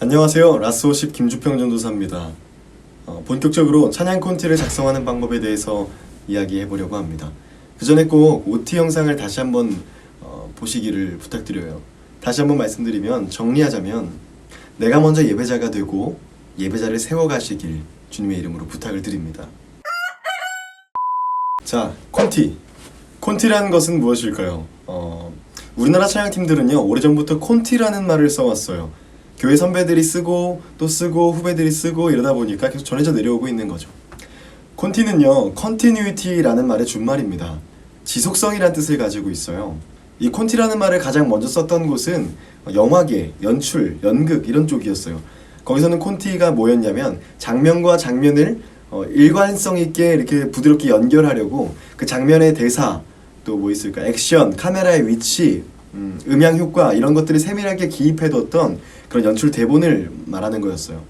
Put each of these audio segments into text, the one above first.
안녕하세요. 라스오십 김주평 전도사입니다. 본격적으로 찬양 콘티를 작성하는 방법에 대해서 이야기해 보려고 합니다. 그 전에 꼭 OT 영상을 다시 한번 보시기를 부탁드려요. 다시 한번 말씀드리면, 정리하자면 내가 먼저 예배자가 되고 예배자를 세워가시길 주님의 이름으로 부탁을 드립니다. 자, 콘티. 콘티라는 것은 무엇일까요? 우리나라 찬양팀들은요, 오래전부터 콘티라는 말을 써왔어요. 교회 선배들이 쓰고 또 쓰고 후배들이 쓰고 이러다 보니까 계속 전해져 내려오고 있는 거죠. 콘티는요, continuity라는 말의 준말입니다. 지속성이란 뜻을 가지고 있어요. 이 콘티라는 말을 가장 먼저 썼던 곳은 영화계, 연출, 연극 이런 쪽이었어요. 거기서는 콘티가 뭐였냐면 장면과 장면을 일관성 있게 이렇게 부드럽게 연결하려고 그 장면의 대사, 또 뭐 있을까, 액션, 카메라의 위치, 음향 효과 이런 것들을 세밀하게 기입해뒀던 그런 연출 대본을 말하는 거였어요.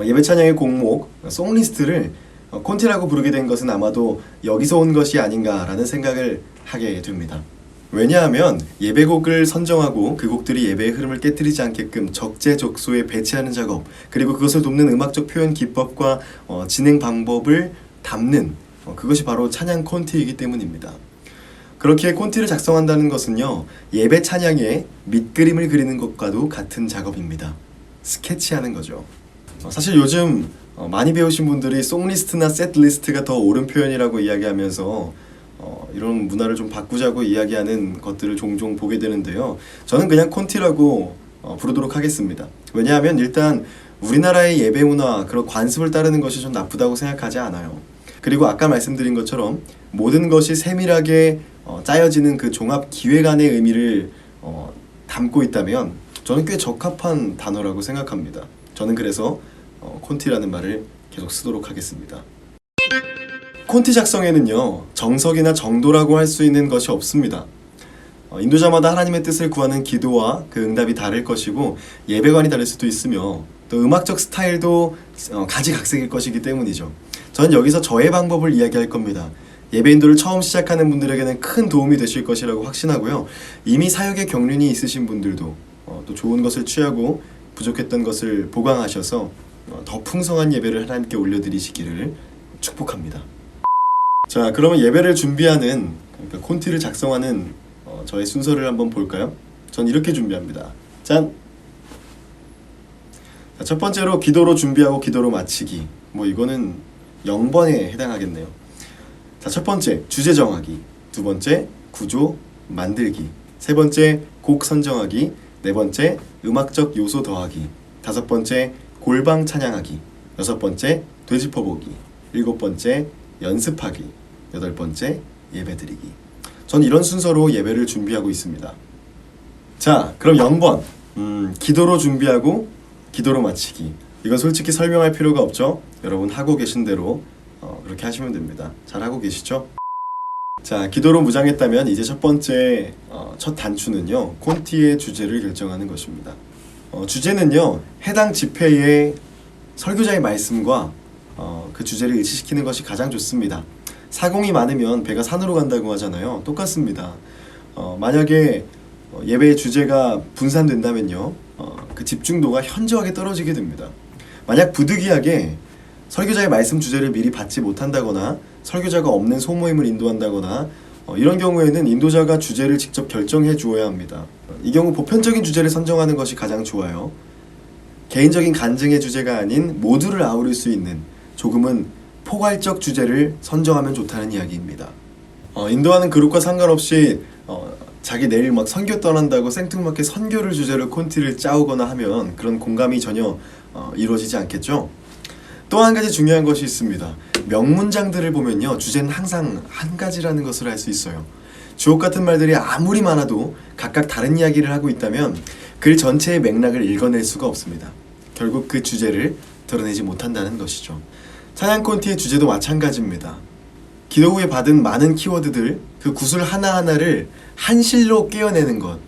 예배 찬양의 곡목, 송리스트를 콘티라고 부르게 된 것은 아마도 여기서 온 것이 아닌가라는 생각을 하게 됩니다. 왜냐하면 예배곡을 선정하고 그 곡들이 예배의 흐름을 깨뜨리지 않게끔 적재적소에 배치하는 작업, 그리고 그것을 돕는 음악적 표현 기법과 진행 방법을 담는 그것이 바로 찬양 콘티이기 때문입니다. 그렇게 콘티를 작성한다는 것은요, 예배 찬양에 밑그림을 그리는 것과도 같은 작업입니다. 스케치하는 거죠. 사실 요즘 많이 배우신 분들이 송리스트나 셋리스트가 더 옳은 표현이라고 이야기하면서 이런 문화를 좀 바꾸자고 이야기하는 것들을 종종 보게 되는데요. 저는 그냥 콘티라고 부르도록 하겠습니다. 왜냐하면 일단 우리나라의 예배 문화, 그런 관습을 따르는 것이 좀 나쁘다고 생각하지 않아요. 그리고 아까 말씀드린 것처럼 모든 것이 세밀하게 짜여지는 그 종합 기획안의 의미를 담고 있다면 저는 꽤 적합한 단어라고 생각합니다. 저는 그래서 콘티라는 말을 계속 쓰도록 하겠습니다. 콘티 작성에는요, 정석이나 정도라고 할 수 있는 것이 없습니다. 인도자마다 하나님의 뜻을 구하는 기도와 그 응답이 다를 것이고 예배관이 다를 수도 있으며 또 음악적 스타일도 가지각색일 것이기 때문이죠. 저는 여기서 저의 방법을 이야기할 겁니다. 예배 인도를 처음 시작하는 분들에게는 큰 도움이 되실 것이라고 확신하고요. 이미 사역의 경륜이 있으신 분들도 또 좋은 것을 취하고 부족했던 것을 보강하셔서 더 풍성한 예배를 하나님께 올려드리시기를 축복합니다. 자, 그러면 예배를 준비하는, 그러니까 콘티를 작성하는 저의 순서를 한번 볼까요? 전 이렇게 준비합니다. 짠! 자, 첫 번째로 기도로 준비하고 기도로 마치기. 이거는 0번에 해당하겠네요. 자, 첫 번째 주제 정하기, 두 번째 구조 만들기, 세 번째 곡 선정하기, 네 번째 음악적 요소 더하기, 다섯 번째 골방 찬양하기, 여섯 번째 되짚어보기, 일곱 번째 연습하기, 여덟 번째 예배드리기. 전 이런 순서로 예배를 준비하고 있습니다. 자, 그럼 0번 기도로 준비하고 기도로 마치기. 이건 솔직히 설명할 필요가 없죠? 여러분 하고 계신 대로 그렇게 하시면 됩니다. 잘 하고 계시죠? 자, 기도로 무장했다면 이제 첫 번째 첫 단추는요, 콘티의 주제를 결정하는 것입니다. 주제는요, 해당 집회의 설교자의 말씀과 그 주제를 일치시키는 것이 가장 좋습니다. 사공이 많으면 배가 산으로 간다고 하잖아요. 똑같습니다. 만약에 예배의 주제가 분산된다면요, 그 집중도가 현저하게 떨어지게 됩니다. 만약 부득이하게 설교자의 말씀 주제를 미리 받지 못한다거나 설교자가 없는 소모임을 인도한다거나 이런 경우에는 인도자가 주제를 직접 결정해 주어야 합니다. 이 경우 보편적인 주제를 선정하는 것이 가장 좋아요. 개인적인 간증의 주제가 아닌 모두를 아우를 수 있는 조금은 포괄적 주제를 선정하면 좋다는 이야기입니다. 인도하는 그룹과 상관없이 자기 내일 막 선교 떠난다고 생뚱맞게 선교를 주제로 콘티를 짜오거나 하면 그런 공감이 전혀 이루어지지 않겠죠? 또 한 가지 중요한 것이 있습니다. 명문장들을 보면요, 주제는 항상 한 가지라는 것을 알 수 있어요. 주옥 같은 말들이 아무리 많아도 각각 다른 이야기를 하고 있다면 글 전체의 맥락을 읽어낼 수가 없습니다. 결국 그 주제를 드러내지 못한다는 것이죠. 찬양 콘티의 주제도 마찬가지입니다. 기도 후에 받은 많은 키워드들, 그 구슬 하나하나를 한 실로 깨어내는 것,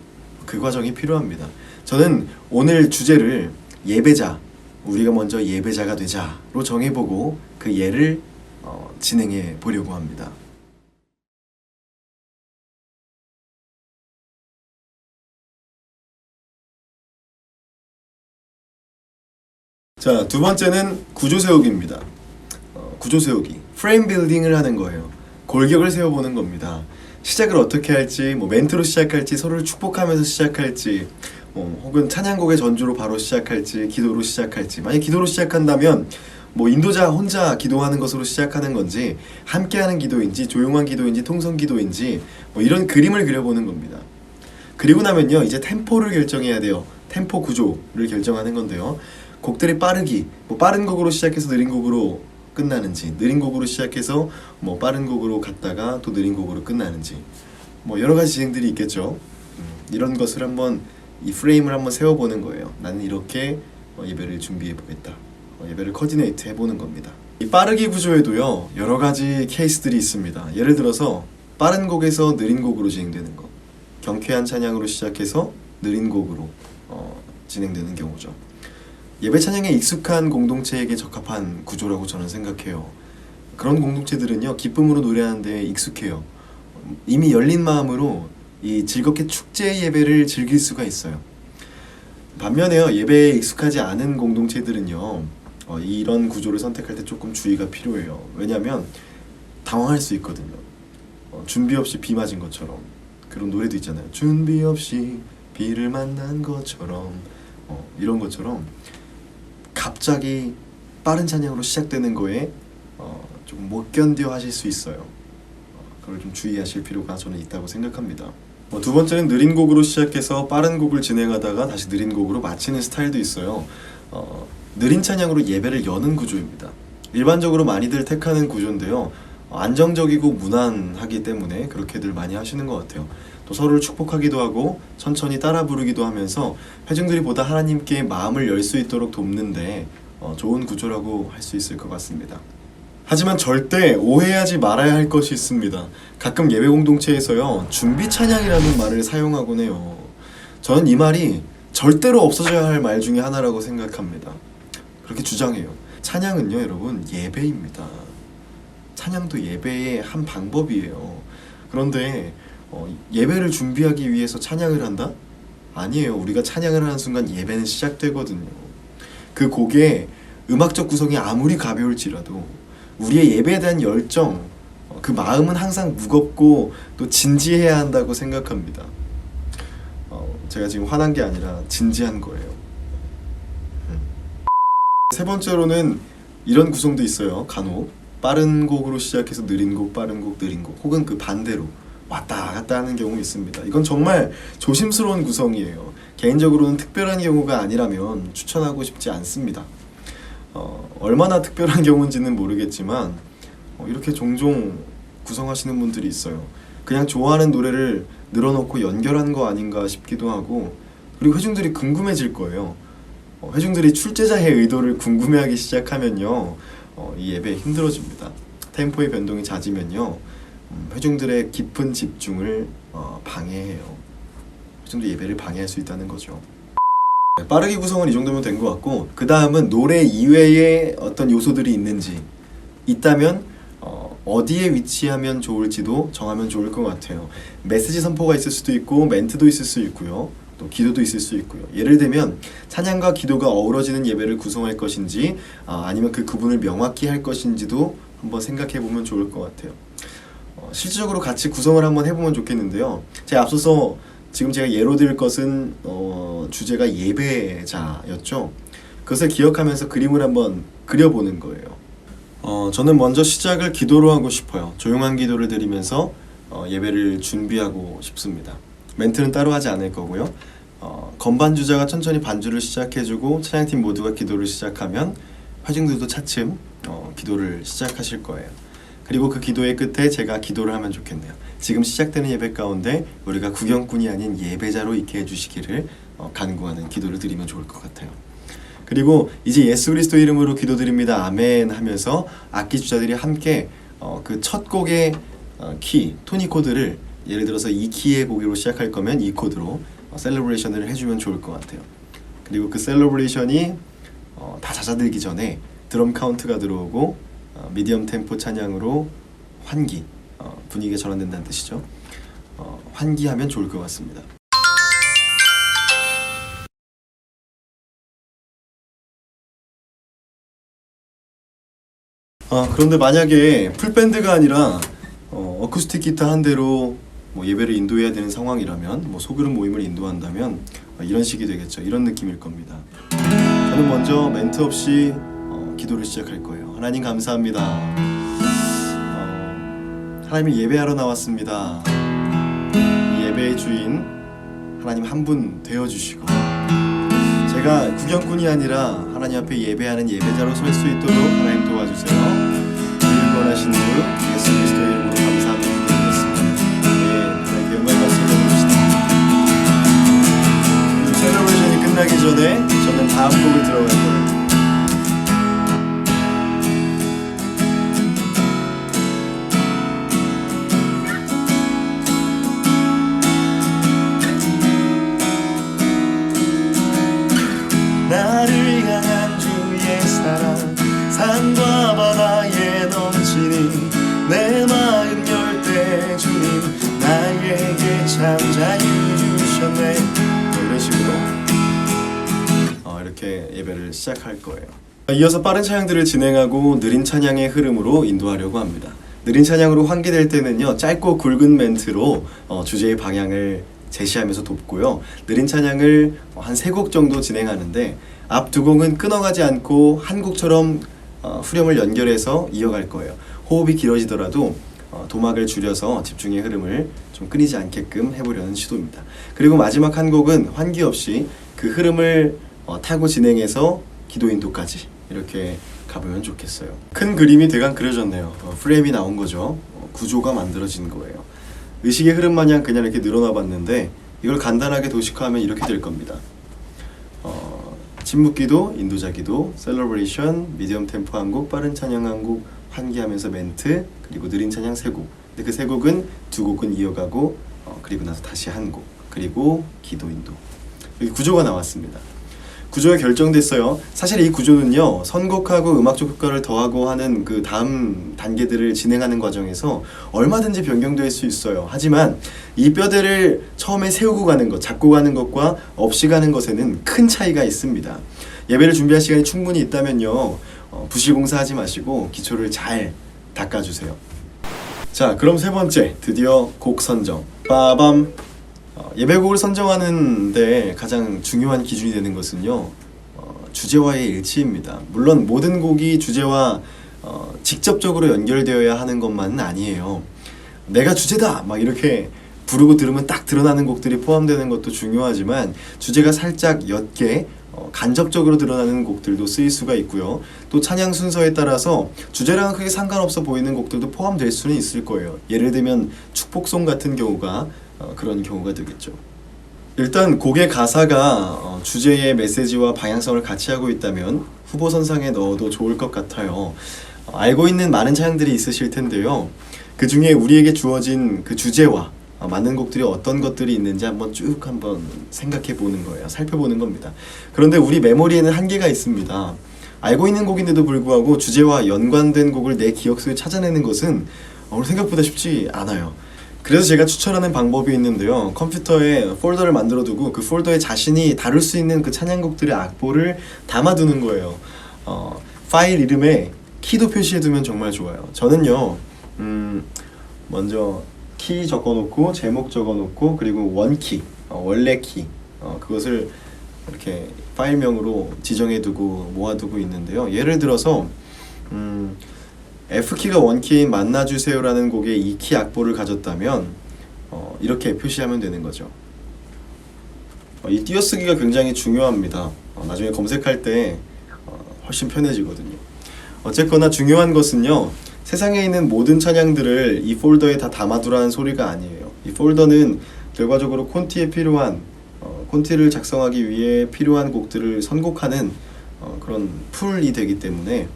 그 과정이 필요합니다. 저는 오늘 주제를 예배자, 우리가 먼저 예배자가 되자로 정해보고 그 예를 진행해 보려고 합니다. 자, 두 번째는 구조 세우기입니다. 구조 세우기, 프레임 빌딩을 하는 거예요. 골격을 세워보는 겁니다. 시작을 어떻게 할지, 뭐 멘트로 시작할지, 서로를 축복하면서 시작할지, 혹은 찬양곡의 전주로 바로 시작할지, 기도로 시작할지. 만약 기도로 시작한다면 뭐 인도자 혼자 기도하는 것으로 시작하는 건지, 함께하는 기도인지, 조용한 기도인지, 통성 기도인지, 뭐 이런 그림을 그려보는 겁니다. 그리고 나면요, 이제 템포를 결정해야 돼요. 템포 구조를 결정하는 건데요. 곡들이 빠르기, 뭐 빠른 곡으로 시작해서 느린 곡으로 끝나는지, 느린 곡으로 시작해서 뭐 빠른 곡으로 갔다가 또 느린 곡으로 끝나는지, 뭐 여러 가지 진행들이 있겠죠. 이런 것을 한번, 이 프레임을 한번 세워보는 거예요. 나는 이렇게 예배를 준비해 보겠다. 예배를 코디네이트 해보는 겁니다. 이 빠르기 구조에도요, 여러 가지 케이스들이 있습니다. 예를 들어서 빠른 곡에서 느린 곡으로 진행되는 것, 경쾌한 찬양으로 시작해서 느린 곡으로 진행되는 경우죠. 예배 찬양에 익숙한 공동체에게 적합한 구조라고 저는 생각해요. 그런 공동체들은요, 기쁨으로 노래하는 데 익숙해요. 이미 열린 마음으로 이 즐겁게 축제 예배를 즐길 수가 있어요. 반면에요, 예배에 익숙하지 않은 공동체들은요, 이런 구조를 선택할 때 조금 주의가 필요해요. 왜냐하면 당황할 수 있거든요. 준비 없이 비 맞은 것처럼. 그런 노래도 있잖아요. 준비 없이 비를 만난 것처럼, 이런 것처럼 갑자기 빠른 찬양으로 시작되는 거에 좀 못 견뎌 하실 수 있어요. 그걸 좀 주의하실 필요가 저는 있다고 생각합니다. 두 번째는 느린 곡으로 시작해서 빠른 곡을 진행하다가 다시 느린 곡으로 마치는 스타일도 있어요. 느린 찬양으로 예배를 여는 구조입니다. 일반적으로 많이들 택하는 구조인데요. 안정적이고 무난하기 때문에 그렇게들 많이 하시는 것 같아요. 또 서로를 축복하기도 하고 천천히 따라 부르기도 하면서 회중들이 보다 하나님께 마음을 열 수 있도록 돕는데 좋은 구조라고 할 수 있을 것 같습니다. 하지만 절대 오해하지 말아야 할 것이 있습니다. 가끔 예배 공동체에서요, 준비 찬양이라는 말을 사용하곤 해요. 저는 이 말이 절대로 없어져야 할 말 중에 하나라고 생각합니다. 그렇게 주장해요. 찬양은요, 여러분, 예배입니다. 찬양도 예배의 한 방법이에요. 그런데 예배를 준비하기 위해서 찬양을 한다? 아니에요. 우리가 찬양을 하는 순간 예배는 시작되거든요. 그 곡의 음악적 구성이 아무리 가벼울지라도 우리의 예배에 대한 열정, 그 마음은 항상 무겁고 또 진지해야 한다고 생각합니다. 제가 지금 화난 게 아니라 진지한 거예요. 세 번째로는 이런 구성도 있어요. 간혹 빠른 곡으로 시작해서 느린 곡, 빠른 곡, 느린 곡, 혹은 그 반대로 왔다 갔다 하는 경우 있습니다. 이건 정말 조심스러운 구성이에요. 개인적으로는 특별한 경우가 아니라면 추천하고 싶지 않습니다. 얼마나 특별한 경우인지는 모르겠지만 이렇게 종종 구성하시는 분들이 있어요. 그냥 좋아하는 노래를 늘어놓고 연결한 거 아닌가 싶기도 하고, 그리고 회중들이 궁금해질 거예요. 회중들이 출제자의 의도를 궁금해하기 시작하면요, 이 예배 힘들어집니다. 템포의 변동이 잦으면요, 회중들의 깊은 집중을 방해해요. 회중들 예배를 방해할 수 있다는 거죠. 빠르게 구성은 이 정도면 된 것 같고, 그 다음은 노래 이외에 어떤 요소들이 있는지, 있다면 어디에 위치하면 좋을지도 정하면 좋을 것 같아요. 메시지 선포가 있을 수도 있고, 멘트도 있을 수 있고요, 또 기도도 있을 수 있고요. 예를 들면 찬양과 기도가 어우러지는 예배를 구성할 것인지, 아니면 그 구분을 명확히 할 것인지도 한번 생각해 보면 좋을 것 같아요. 실질적으로 같이 구성을 한번 해보면 좋겠는데요. 제가 앞서서 지금 제가 예로 들 것은 주제가 예배자였죠. 그것을 기억하면서 그림을 한번 그려보는 거예요. 저는 먼저 시작을 기도로 하고 싶어요. 조용한 기도를 드리면서 예배를 준비하고 싶습니다. 멘트는 따로 하지 않을 거고요. 건반 주자가 천천히 반주를 시작해주고 찬양팀 모두가 기도를 시작하면 회중들도 차츰 기도를 시작하실 거예요. 그리고 그 기도의 끝에 제가 기도를 하면 좋겠네요. 지금 시작되는 예배 가운데 우리가 구경꾼이 아닌 예배자로 있게 해주시기를 간구하는 기도를 드리면 좋을 것 같아요. 그리고 이제 예수 그리스도 이름으로 기도드립니다. 아멘 하면서 악기 주자들이 함께 그 첫 곡의 키, 토니 코드를 예를 들어서 이 키의 곡으로 시작할 거면 이 코드로 셀러브레이션을 해주면 좋을 것 같아요. 그리고 그 셀러브레이션이 다 잦아들기 전에 드럼 카운트가 들어오고 미디엄 템포 찬양으로 환기, 분위기가 전환된다는 뜻이죠. 환기하면 좋을 것 같습니다. 그런데 만약에 풀밴드가 아니라 어쿠스틱 기타 한 대로 뭐 예배를 인도해야 되는 상황이라면, 뭐 소그룹 모임을 인도한다면 이런 식이 되겠죠. 이런 느낌일 겁니다. 저는 먼저 멘트 없이 기도를 시작할 거예요. 하나님 감사합니다. 하나님을 예배하러 나왔습니다. 이 예배의 주인 하나님 한 분 되어주시고, 제가 구경꾼이 아니라 하나님 앞에 예배하는 예배자로 설 수 있도록 하나님 도와주세요. 우리를 원하신 주 예수 그리스도의 이름으로 감사하며 기도드렸습니다. 하나님께 영광 말씀 해주시다. 셀러브레이션이 끝나기 전에 저는 다음 곡을 들어갈 거예요. 나를 향한 주의 사랑, 산과 바다에 넘치니 내 마음 열 때 주님 나에게 참 자유 주셨네. 이런 식으로 이렇게 예배를 시작할 거예요. 이어서 빠른 찬양들을 진행하고 느린 찬양의 흐름으로 인도하려고 합니다. 느린 찬양으로 환기될 때는요, 짧고 굵은 멘트로 주제의 방향을 제시하면서 돕고요. 느린 찬양을 한 3곡 정도 진행하는데 앞 2곡은 끊어가지 않고 한 곡처럼 후렴을 연결해서 이어갈 거예요. 호흡이 길어지더라도 도막을 줄여서 집중의 흐름을 좀 끊이지 않게끔 해보려는 시도입니다. 그리고 마지막 한 곡은 환기 없이 그 흐름을 타고 진행해서 기도 인도까지 이렇게 가보면 좋겠어요. 큰 그림이 대강 그려졌네요. 프레임이 나온 거죠. 구조가 만들어진 거예요. 의식의 흐름 마냥 그냥 이렇게 늘어나 봤는데 이걸 간단하게 도식화하면 이렇게 될 겁니다. 침묵기도, 인도자기도, 셀러브레이션, 미디엄 템포 한 곡, 빠른 찬양 한 곡, 환기하면서 멘트, 그리고 느린 찬양 3곡. 근데 그 3곡은 2곡은 이어가고 그리고 나서 다시 한 곡, 그리고 기도 인도. 여기 구조가 나왔습니다. 구조가 결정됐어요. 사실 이 구조는요, 선곡하고 음악적 효과를 더하고 하는 그 다음 단계들을 진행하는 과정에서 얼마든지 변경될 수 있어요. 하지만 이 뼈대를 처음에 세우고 가는 것, 잡고 가는 것과 없이 가는 것에는 큰 차이가 있습니다. 예배를 준비할 시간이 충분히 있다면요, 부실공사하지 마시고 기초를 잘 닦아주세요. 자, 그럼 3번째, 드디어 곡 선정. 빠밤. 예배곡을 선정하는데 가장 중요한 기준이 되는 것은요, 주제와의 일치입니다. 물론 모든 곡이 주제와 직접적으로 연결되어야 하는 것만은 아니에요. 내가 주제다! 막 이렇게 부르고 들으면 딱 드러나는 곡들이 포함되는 것도 중요하지만 주제가 살짝 옅게 간접적으로 드러나는 곡들도 쓰일 수가 있고요. 또 찬양 순서에 따라서 주제랑은 크게 상관없어 보이는 곡들도 포함될 수는 있을 거예요. 예를 들면 축복송 같은 경우가 그런 경우가 되겠죠. 일단 곡의 가사가 주제의 메시지와 방향성을 같이 하고 있다면 후보 선상에 넣어도 좋을 것 같아요. 알고 있는 많은 찬양들이 있으실 텐데요. 그 중에 우리에게 주어진 그 주제와 맞는 곡들이 어떤 것들이 있는지 한번 생각해 보는 거예요. 살펴보는 겁니다. 그런데 우리 메모리에는 한계가 있습니다. 알고 있는 곡인데도 불구하고 주제와 연관된 곡을 내 기억 속에 찾아내는 것은 생각보다 쉽지 않아요. 그래서 제가 추천하는 방법이 있는데요. 컴퓨터에 폴더를 만들어 두고 그 폴더에 자신이 다룰 수 있는 그 찬양곡들의 악보를 담아두는 거예요. 파일 이름에 키도 표시해 두면 정말 좋아요. 저는요, 먼저 키 적어놓고 제목 적어놓고 그리고 원키, 원래 키, 그것을 이렇게 파일명으로 지정해두고 모아두고 있는데요. 예를 들어서 F키가 원키인 만나주세요라는 곡의 2키 악보를 가졌다면 이렇게 표시하면 되는 거죠. 이 띄어쓰기가 굉장히 중요합니다. 나중에 검색할 때 훨씬 편해지거든요. 어쨌거나 중요한 것은요, 세상에 있는 모든 찬양들을 이 폴더에 다 담아두라는 소리가 아니에요. 이 폴더는 결과적으로 콘티에 필요한 콘티를 작성하기 위해 필요한 곡들을 선곡하는 그런 풀이 되기 때문에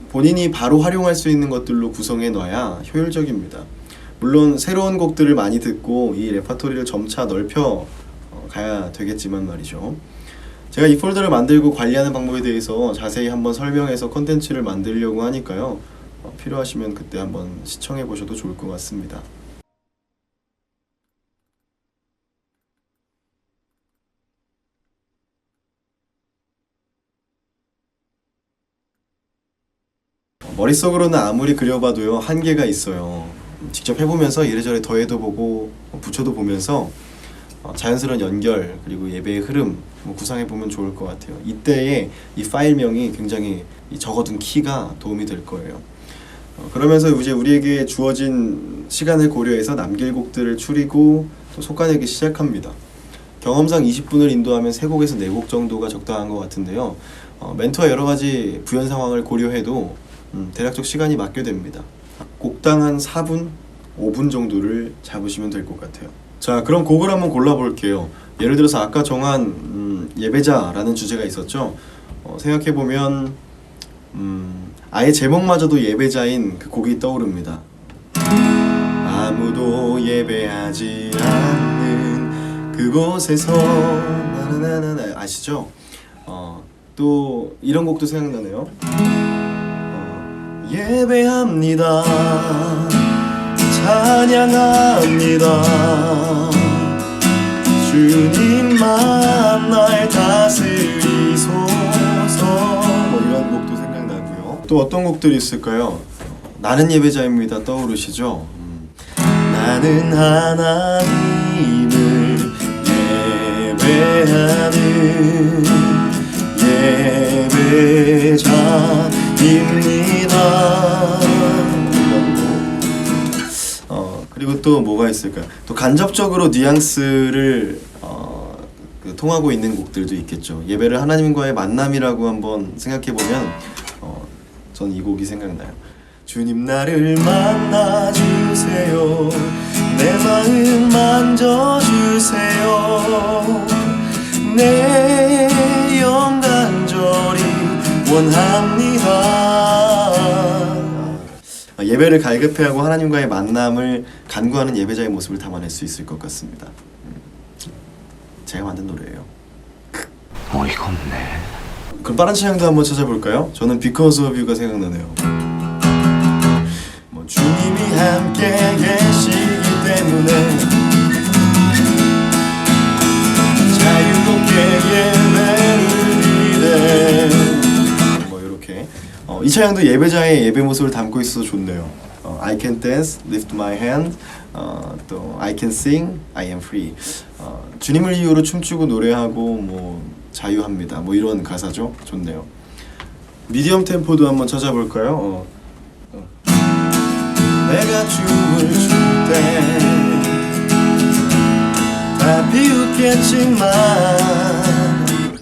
본인이 바로 활용할 수 있는 것들로 구성해 놔야 효율적입니다. 물론 새로운 곡들을 많이 듣고 이 레퍼토리를 점차 넓혀 가야 되겠지만 말이죠. 제가 이 폴더를 만들고 관리하는 방법에 대해서 자세히 한번 설명해서 컨텐츠를 만들려고 하니까요. 필요하시면 그때 한번 시청해 보셔도 좋을 것 같습니다. 머릿속으로는 아무리 그려봐도요 한계가 있어요. 직접 해보면서 이래저래 더해도 보고 붙여도 보면서 자연스러운 연결 그리고 예배의 흐름 구상해보면 좋을 것 같아요. 이때에 이 파일명이 굉장히 적어둔 키가 도움이 될 거예요. 그러면서 이제 우리에게 주어진 시간을 고려해서 남길 곡들을 추리고 또 속아내기 시작합니다. 경험상 20분을 인도하면 3곡에서 4곡 정도가 적당한 것 같은데요. 멘토와 여러 가지 부연 상황을 고려해도 대략적 시간이 맞게 됩니다. 곡당 한 4분, 5분 정도를 잡으시면 될 것 같아요. 자, 그럼 곡을 한번 골라볼게요. 예를 들어서 아까 정한 예배자라는 주제가 있었죠. 생각해보면 아예 제목마저도 예배자인 그 곡이 떠오릅니다. 아무도 예배하지 않는 그곳에서 나나나나 아시죠? 또 이런 곡도 생각나네요. 예배합니다. 찬양합니다. 주님만 날 다스리소서. 뭐 이런 곡도 생각나고요. 또 어떤 곡들이 있을까요? 나는 예배자입니다. 떠오르시죠? 나는 하나님을 예배하는 예배자입니다. 그리고 또 뭐가 있을까요? 또 간접적으로 뉘앙스를 통하고 있는 곡들도 있겠죠. 예배를 하나님과의 만남이라고 한번 생각해보면 전 이 곡이 생각나요. 주님 나를 만나주세요. 내 마음 만져주세요. 내 영 간절히 원합니다. 예배를 갈급해하고 하나님과의 만남을 간구하는 예배자의 모습을 담아낼 수 있을 것 같습니다. 제가 만든 노래예요. 어이가 없네. 그럼 다른 찬양도 한번 찾아볼까요? 저는 Because of You가 생각나네요. 주님이 함께 계시기 때문에 자유롭게 예배를 드리네. 뭐 이렇게 이 찬양도 예배자의 예배 모습을 담고 있어서 좋네요. I can dance, lift my hand. 또 I can sing, I am free. 주님을 이유로 춤추고 노래하고 뭐 자유합니다. 뭐 이런 가사죠. 좋네요. 미디엄 템포도 한번 찾아볼까요? 내가 춤을 출 때 다 비웃겠지만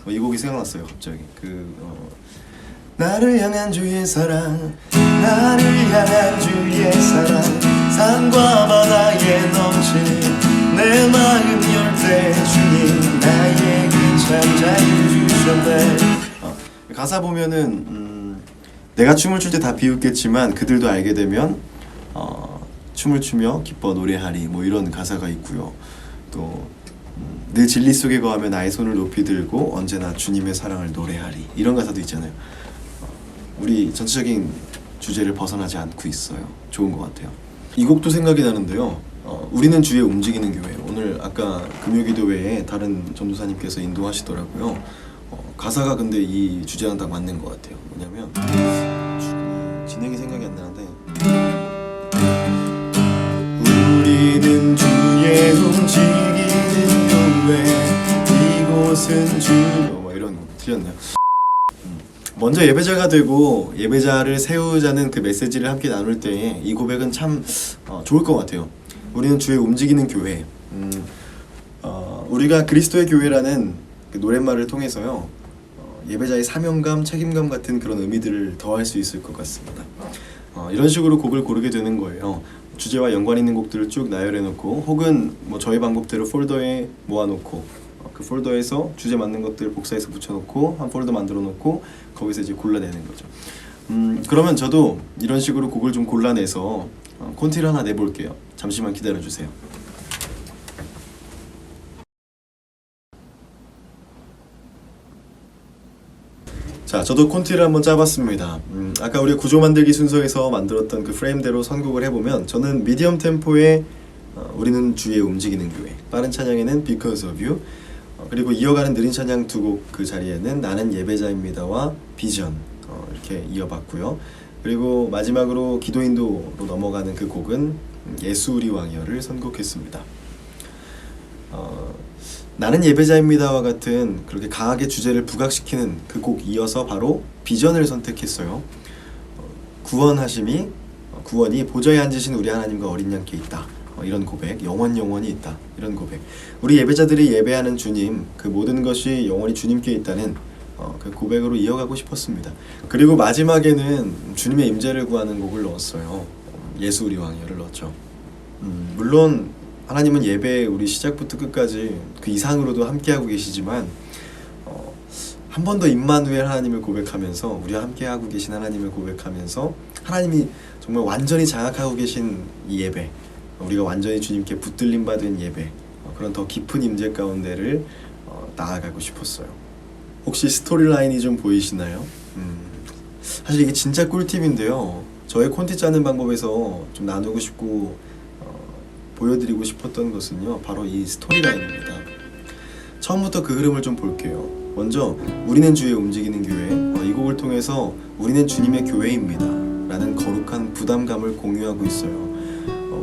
이 곡이 생각났어요 갑자기. 나를 향한 주의 사랑, 나를 향한 주의 사랑, 산과 바다에 넘치는 내 마음 열 때 주님 나에게 참 자유 주셨네. 가사 보면은 내가 춤을 출 때 다 비웃겠지만 그들도 알게 되면 춤을 추며 기뻐 노래하리 뭐 이런 가사가 있고요. 또 늘 진리 속에 거하며 나의 손을 높이 들고 언제나 주님의 사랑을 노래하리 이런 가사도 있잖아요. 우리 전체적인 주제를 벗어나지 않고 있어요. 좋은 것 같아요. 이 곡도 생각이 나는데요. 우리는 주에 움직이는 교회. 오늘 아까 금요기도회에 다른 전도사님께서 인도하시더라고요. 가사가 근데 이 주제랑 딱 맞는 것 같아요. 뭐냐면 진행이 생각이 안 나는데 우리는 주의 움직이는 교회 이곳은 주 뭐 이런 거 틀렸나요? 먼저 예배자가 되고 예배자를 세우자는 그 메시지를 함께 나눌 때에 이 고백은 참 좋을 것 같아요. 우리는 주의 움직이는 교회. 우리가 그리스도의 교회라는 그 노랫말을 통해서요 예배자의 사명감, 책임감 같은 그런 의미들을 더할 수 있을 것 같습니다. 이런 식으로 곡을 고르게 되는 거예요. 주제와 연관 있는 곡들을 쭉 나열해놓고 혹은 뭐 저희 방법대로 폴더에 모아놓고 그 폴더에서 주제 맞는 것들 복사해서 붙여놓고 한 폴더 만들어놓고 거기서 이제 골라내는 거죠. 그러면 저도 이런 식으로 곡을 좀 골라내서 콘티를 하나 내볼게요. 잠시만 기다려주세요. 자, 저도 콘티를 한번 짜봤습니다. 아까 우리 구조 만들기 순서에서 만들었던 그 프레임대로 선곡을 해보면 저는 미디엄 템포의 우리는 주의 움직이는 교회, 빠른 찬양에는 Because of You, 그리고 이어가는 느린 찬양 두 곡 그 자리에는 나는 예배자입니다와 비전 이렇게 이어봤고요. 그리고 마지막으로 기도 인도로 넘어가는 그 곡은 예수 우리 왕이여를 선곡했습니다. 나는 예배자입니다와 같은 그렇게 강하게 주제를 부각시키는 그 곡 이어서 바로 비전을 선택했어요. 구원이 보좌에 앉으신 우리 하나님과 어린 양께 있다. 이런 고백, 영원히 있다. 이런 고백. 우리 예배자들이 예배하는 주님, 그 모든 것이 영원히 주님께 있다는 그 고백으로 이어가고 싶었습니다. 그리고 마지막에는 주님의 임재를 구하는 곡을 넣었어요. 예수 우리 왕이여를 넣었죠. 물론 하나님은 예배 우리 시작부터 끝까지 그 이상으로도 함께하고 계시지만 한 번 더 임마누엘 하나님을 고백하면서 우리와 함께하고 계신 하나님을 고백하면서 하나님이 정말 완전히 장악하고 계신 이 예배, 우리가 완전히 주님께 붙들림 받은 예배, 그런 더 깊은 임재 가운데를 나아가고 싶었어요. 혹시 스토리라인이 좀 보이시나요? 사실 이게 진짜 꿀팁인데요. 저의 콘티 짜는 방법에서 좀 나누고 싶고 보여드리고 싶었던 것은요, 바로 이 스토리라인입니다. 처음부터 그 흐름을 좀 볼게요. 먼저 우리는 주의 움직이는 교회, 이 곡을 통해서 우리는 주님의 교회입니다 라는 거룩한 부담감을 공유하고 있어요.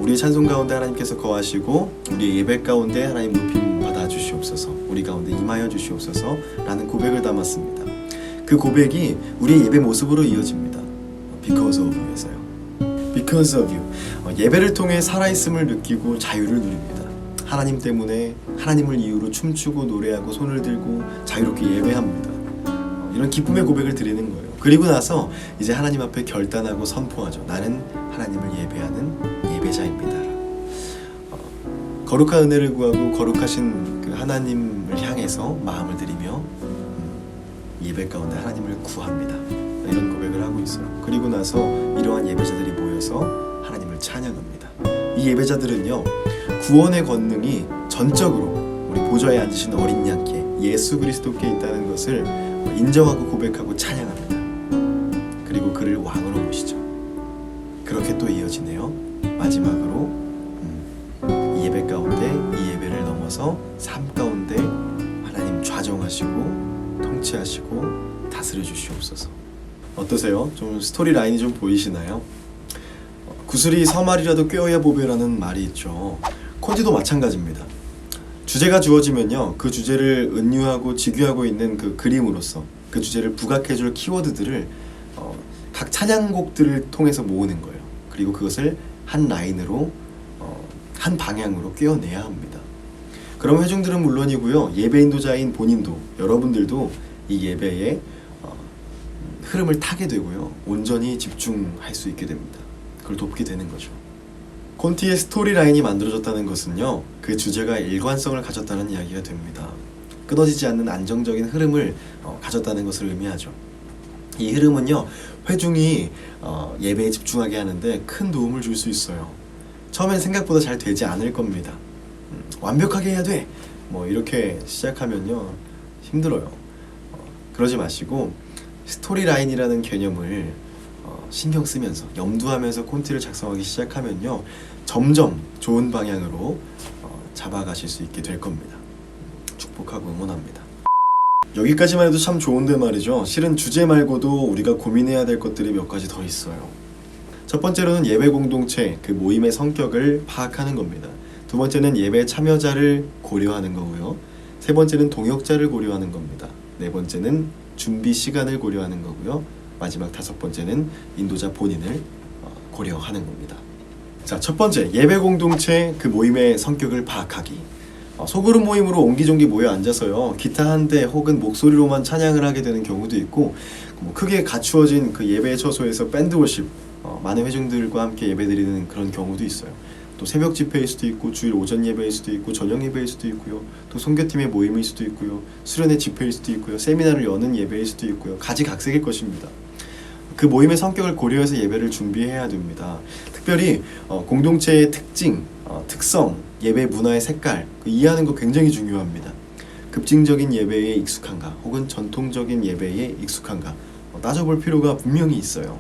우리의 찬송 가운데 하나님께서 거하시고 우리의 예배 가운데 하나님 높임 받아 주시옵소서, 우리 가운데 임하여 주시옵소서 라는 고백을 담았습니다. 그 고백이 우리의 예배 모습으로 이어집니다. Because of You에서요. Because of You. 예배를 통해 살아있음을 느끼고 자유를 누립니다. 하나님 때문에, 하나님을 이유로 춤추고 노래하고 손을 들고 자유롭게 예배합니다. 이런 기쁨의 고백을 드리는 거예요. 그리고 나서 이제 하나님 앞에 결단하고 선포하죠. 나는 하나님을 예배하는 예배자입니다. 거룩한 은혜를 구하고 거룩하신 그 하나님을 향해서 마음을 드리며 예배 가운데 하나님을 구합니다. 이런 고백을 하고 있어요. 그리고 나서 이러한 예배자들이 모여서 하나님을 찬양합니다. 이 예배자들은요, 구원의 권능이 전적으로 우리 보좌에 앉으신 어린 양께, 예수 그리스도께 있다는 것을 인정하고 고백하고 찬양합니다. 그리고 그를 왕으로 모시죠. 그렇게 또 이어지네요. 마지막으로 이 예배 가운데, 이 예배를 넘어서 삶 가운데 하나님 좌정하시고 통치하시고 다스려 주시옵소서. 어떠세요? 좀 스토리 라인이 좀 보이시나요? 구슬이 서말이라도 꿰어야 보배라는 말이 있죠. 콘티도 마찬가지입니다. 주제가 주어지면요, 그 주제를 은유하고 직유하고 있는 그 그림으로서 그 주제를 부각해줄 키워드들을 각 찬양곡들을 통해서 모으는 거예요. 그리고 그것을 한 라인으로 한 방향으로 꿰어내야 합니다. 그럼 회중들은 물론이고요, 예배 인도자인 본인도, 여러분들도 이 예배에 흐름을 타게 되고요, 온전히 집중할 수 있게 됩니다. 그걸 돕게 되는 거죠. 콘티의 스토리 라인이 만들어졌다는 것은요, 그 주제가 일관성을 가졌다는 이야기가 됩니다. 끊어지지 않는 안정적인 흐름을 가졌다는 것을 의미하죠. 이 흐름은요, 회중이 예배에 집중하게 하는데 큰 도움을 줄 수 있어요. 처음엔 생각보다 잘 되지 않을 겁니다. 완벽하게 해야 돼! 이렇게 시작하면요, 힘들어요. 그러지 마시고 스토리 라인이라는 개념을 신경 쓰면서, 염두하면서 콘티를 작성하기 시작하면요, 점점 좋은 방향으로 잡아가실 수 있게 될 겁니다. 축복하고 응원합니다. 여기까지만 해도 참 좋은데 말이죠. 실은 주제 말고도 우리가 고민해야 될 것들이 몇 가지 더 있어요. 첫 번째로는 예배 공동체, 그 모임의 성격을 파악하는 겁니다. 두 번째는 예배 참여자를 고려하는 거고요. 세 번째는 동역자를 고려하는 겁니다. 네 번째는 준비 시간을 고려하는 거고요. 마지막 다섯 번째는 인도자 본인을 고려하는 겁니다. 자, 첫 번째, 예배 공동체 그 모임의 성격을 파악하기. 소그룹 모임으로 옹기종기 모여 앉아서요, 기타 한 대 혹은 목소리로만 찬양을 하게 되는 경우도 있고, 크게 갖추어진 그 예배 처소에서 밴드 워십, 많은 회중들과 함께 예배드리는 그런 경우도 있어요. 또 새벽 집회일 수도 있고, 주일 오전 예배일 수도 있고, 저녁 예배일 수도 있고요. 또 선교팀의 모임일 수도 있고요. 수련회 집회일 수도 있고요. 세미나를 여는 예배일 수도 있고요. 가지각색일 것입니다. 그 모임의 성격을 고려해서 예배를 준비해야 됩니다. 특별히 공동체의 특징, 특성, 예배 문화의 색깔, 이해하는 거 굉장히 중요합니다. 급진적인 예배에 익숙한가, 혹은 전통적인 예배에 익숙한가, 따져볼 필요가 분명히 있어요.